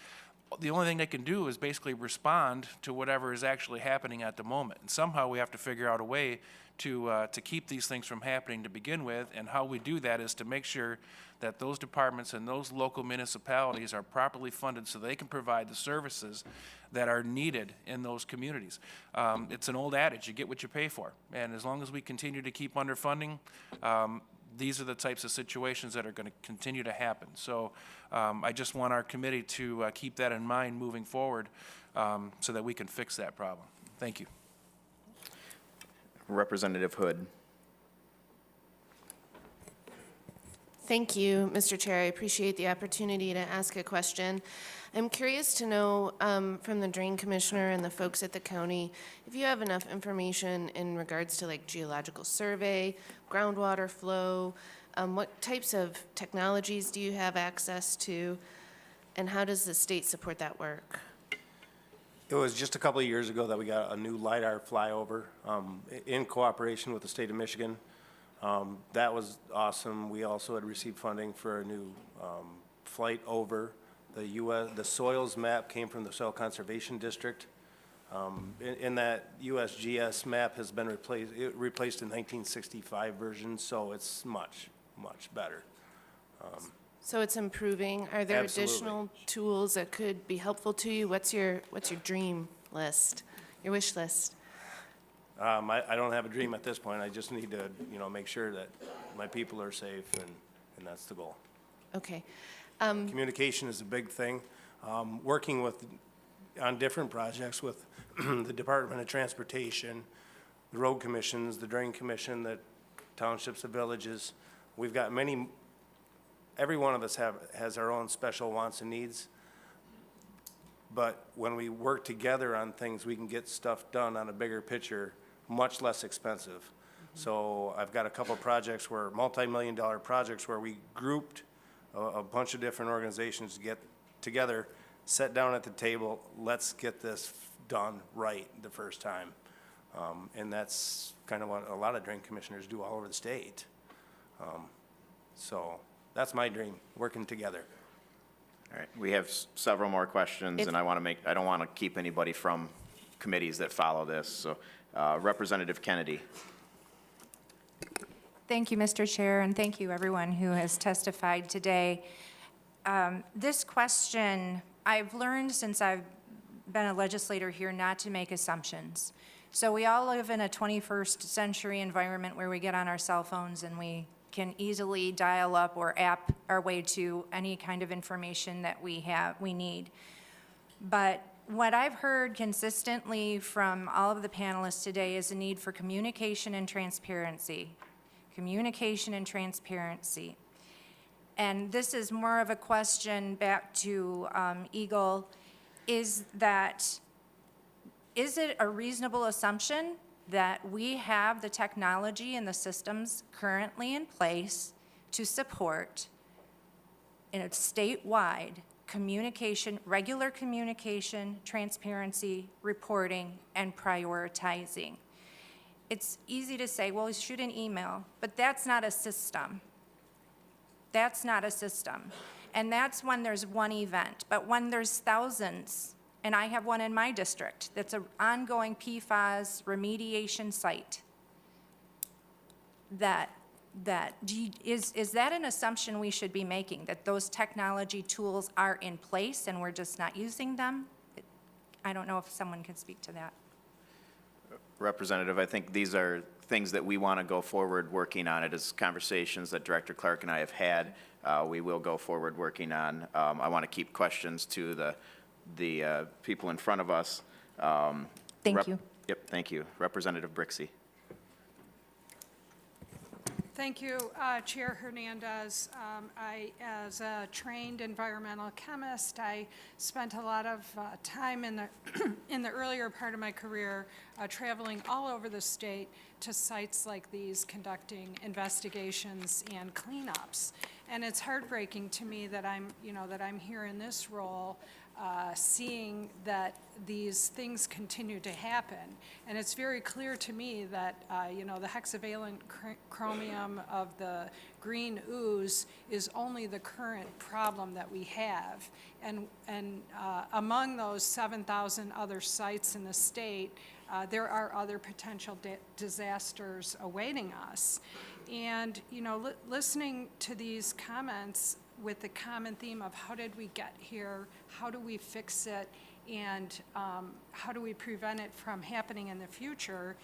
Speaker 8: the only thing they can do is basically respond to whatever is actually happening at the moment. And somehow we have to figure out a way to keep these things from happening to begin with, and how we do that is to make sure that those departments and those local municipalities are properly funded so they can provide the services that are needed in those communities. It's an old adage, you get what you pay for. And as long as we continue to keep underfunding, these are the types of situations that are going to continue to happen. So I just want our committee to keep that in mind moving forward so that we can fix that problem. Thank you.
Speaker 1: Representative Hood.
Speaker 21: Thank you, Mr. Chair. I appreciate the opportunity to ask a question. I'm curious to know from the Drain Commissioner and the folks at the county, if you have enough information in regards to like geological survey, groundwater flow, what types of technologies do you have access to, and how does the state support that work?
Speaker 18: It was just a couple of years ago that we got a new LiDAR flyover in cooperation with the state of Michigan. That was awesome. We also had received funding for a new flight over. The soils map came from the Soil Conservation District. In that USGS map has been replaced in 1965 version, so it's much, much better.
Speaker 21: So it's improving. Are there
Speaker 18: Absolutely.
Speaker 21: additional tools that could be helpful to you? What's your dream list, your wish list?
Speaker 18: I don't have a dream at this point. I just need to, make sure that my people are safe, and that's the goal.
Speaker 21: Okay.
Speaker 18: Communication is a big thing. Working on different projects with the Department of Transportation, the road commissions, the drain commission, the townships, the villages. We've got every one of us has our own special wants and needs. But when we work together on things, we can get stuff done on a bigger picture, much less expensive. So I've got a couple of projects multi-million-dollar projects where we grouped a bunch of different organizations to get together, sat down at the table, let's get this done right the first time. And that's kind of what a lot of drain commissioners do all over the state. So that's my dream, working together.
Speaker 1: All right, we have several more questions, and I don't want to keep anybody from committees that follow this. So Representative Kennedy.
Speaker 22: Thank you, Mr. Chair, and thank you everyone who has testified today. This question, I've learned since I've been a legislator here not to make assumptions. So we all live in a 21st century environment where we get on our cell phones and we can easily dial up or app our way to any kind of information that we need. But what I've heard consistently from all of the panelists today is a need for communication and transparency. Communication and transparency. And this is more of a question back to Eagle, is it a reasonable assumption that we have the technology and the systems currently in place to support in a statewide communication, regular communication, transparency, reporting, and prioritizing? It's easy to say, well, shoot an email, but that's not a system. That's not a system. And that's when there's one event. But when there's thousands, and I have one in my district that's an ongoing PFAS remediation site, is that an assumption we should be making, that those technology tools are in place and we're just not using them? I don't know if someone can speak to that.
Speaker 1: Representative, I think these are things that we want to go forward working on. It is conversations that Director Clark and I have had. We will go forward working on. I want to keep questions to the people in front of us.
Speaker 22: Thank you.
Speaker 1: Yep, thank you. Representative Brixey.
Speaker 2: Thank you, Chair Hernandez. As a trained environmental chemist, I spent a lot of time in the in the earlier part of my career traveling all over the state to sites like these, conducting investigations and cleanups. And it's heartbreaking to me that I'm here in this role, seeing that these things continue to happen. And it's very clear to me that, the hexavalent chromium of the green ooze is only the current problem that we have. And among those 7,000 other sites in the state, there are other potential disasters awaiting us. And, listening to these comments with the common theme of how did we get here, how do we fix it, and how do we prevent it from happening in the future,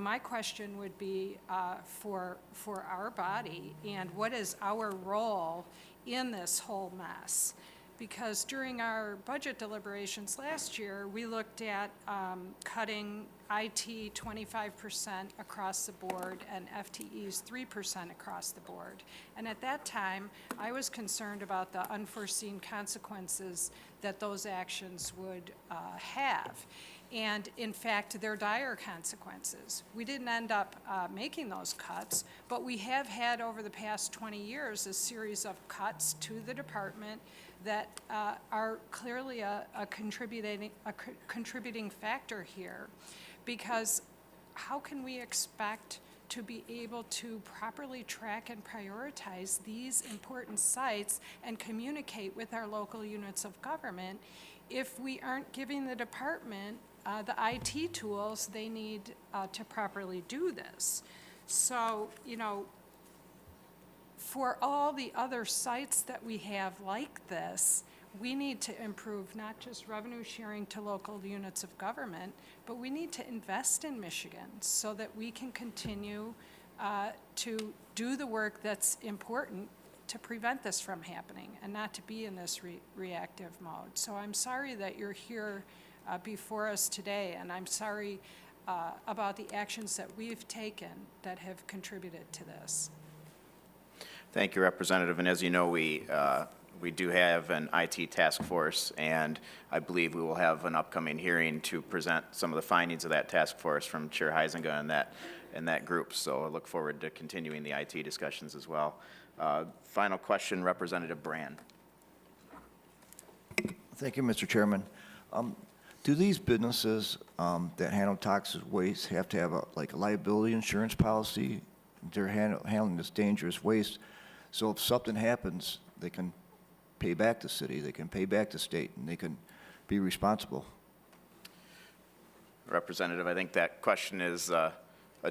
Speaker 2: my question would be for our body, and what is our role in this whole mess? Because during our budget deliberations last year, we looked at cutting IT 25% across the board and FTEs 3% across the board. And at that time, I was concerned about the unforeseen consequences that those actions would have. And in fact, they're dire consequences. We didn't end up making those cuts, but we have had over the past 20 years a series of cuts to the department that are clearly a contributing factor here. Because how can we expect to be able to properly track and prioritize these important sites and communicate with our local units of government if we aren't giving the department the IT tools they need to properly do this? So, for all the other sites that we have like this, we need to improve not just revenue sharing to local units of government, but we need to invest in Michigan so that we can continue to do the work that's important to prevent this from happening and not to be in this reactive mode. So I'm sorry that you're here before us today, and I'm sorry about the actions that we've taken that have contributed to this.
Speaker 1: Thank you, Representative. And as you know, we do have an IT task force, and I believe we will have an upcoming hearing to present some of the findings of that task force from Chair Huizenga and that group. So I look forward to continuing the IT discussions as well. Final question, Representative Brand.
Speaker 3: Thank you, Mr. Chairman. Do these businesses that handle toxic waste have to have a liability insurance policy? They're handling this dangerous waste. So if something happens, they can pay back the city, they can pay back the state, and they can be responsible.
Speaker 1: Representative, I think that question is a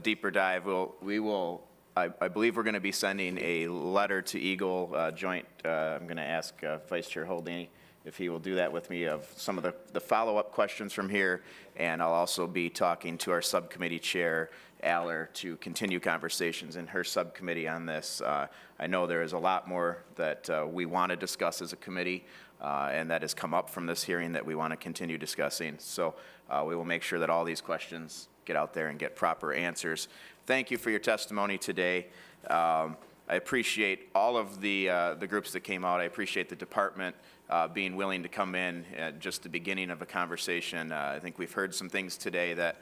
Speaker 1: deeper dive. I believe we're going to be sending a letter to Eagle Joint. I'm going to ask Vice Chair Holdney if he will do that with me of some of the follow-up questions from here. And I'll also be talking to our subcommittee chair, Aller, to continue conversations in her subcommittee on this. I know there is a lot more that we want to discuss as a committee, and that has come up from this hearing that we want to continue discussing. So we will make sure that all these questions get out there and get proper answers. Thank you for your testimony today. I appreciate all of the groups that came out. I appreciate the department being willing to come in at just the beginning of a conversation. I think we've heard some things today that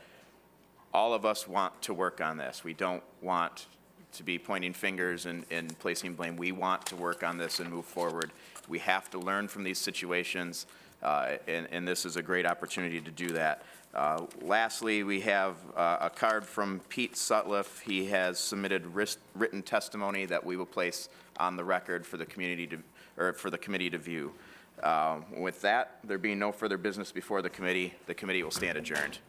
Speaker 1: all of us want to work on this. We don't want to be pointing fingers and placing blame. We want to work on this and move forward. We have to learn from these situations, and this is a great opportunity to do that. Lastly, we have a card from Pete Sutliff. He has submitted written testimony that we will place on the record for the community to view. With that, there being no further business before the committee will stand adjourned.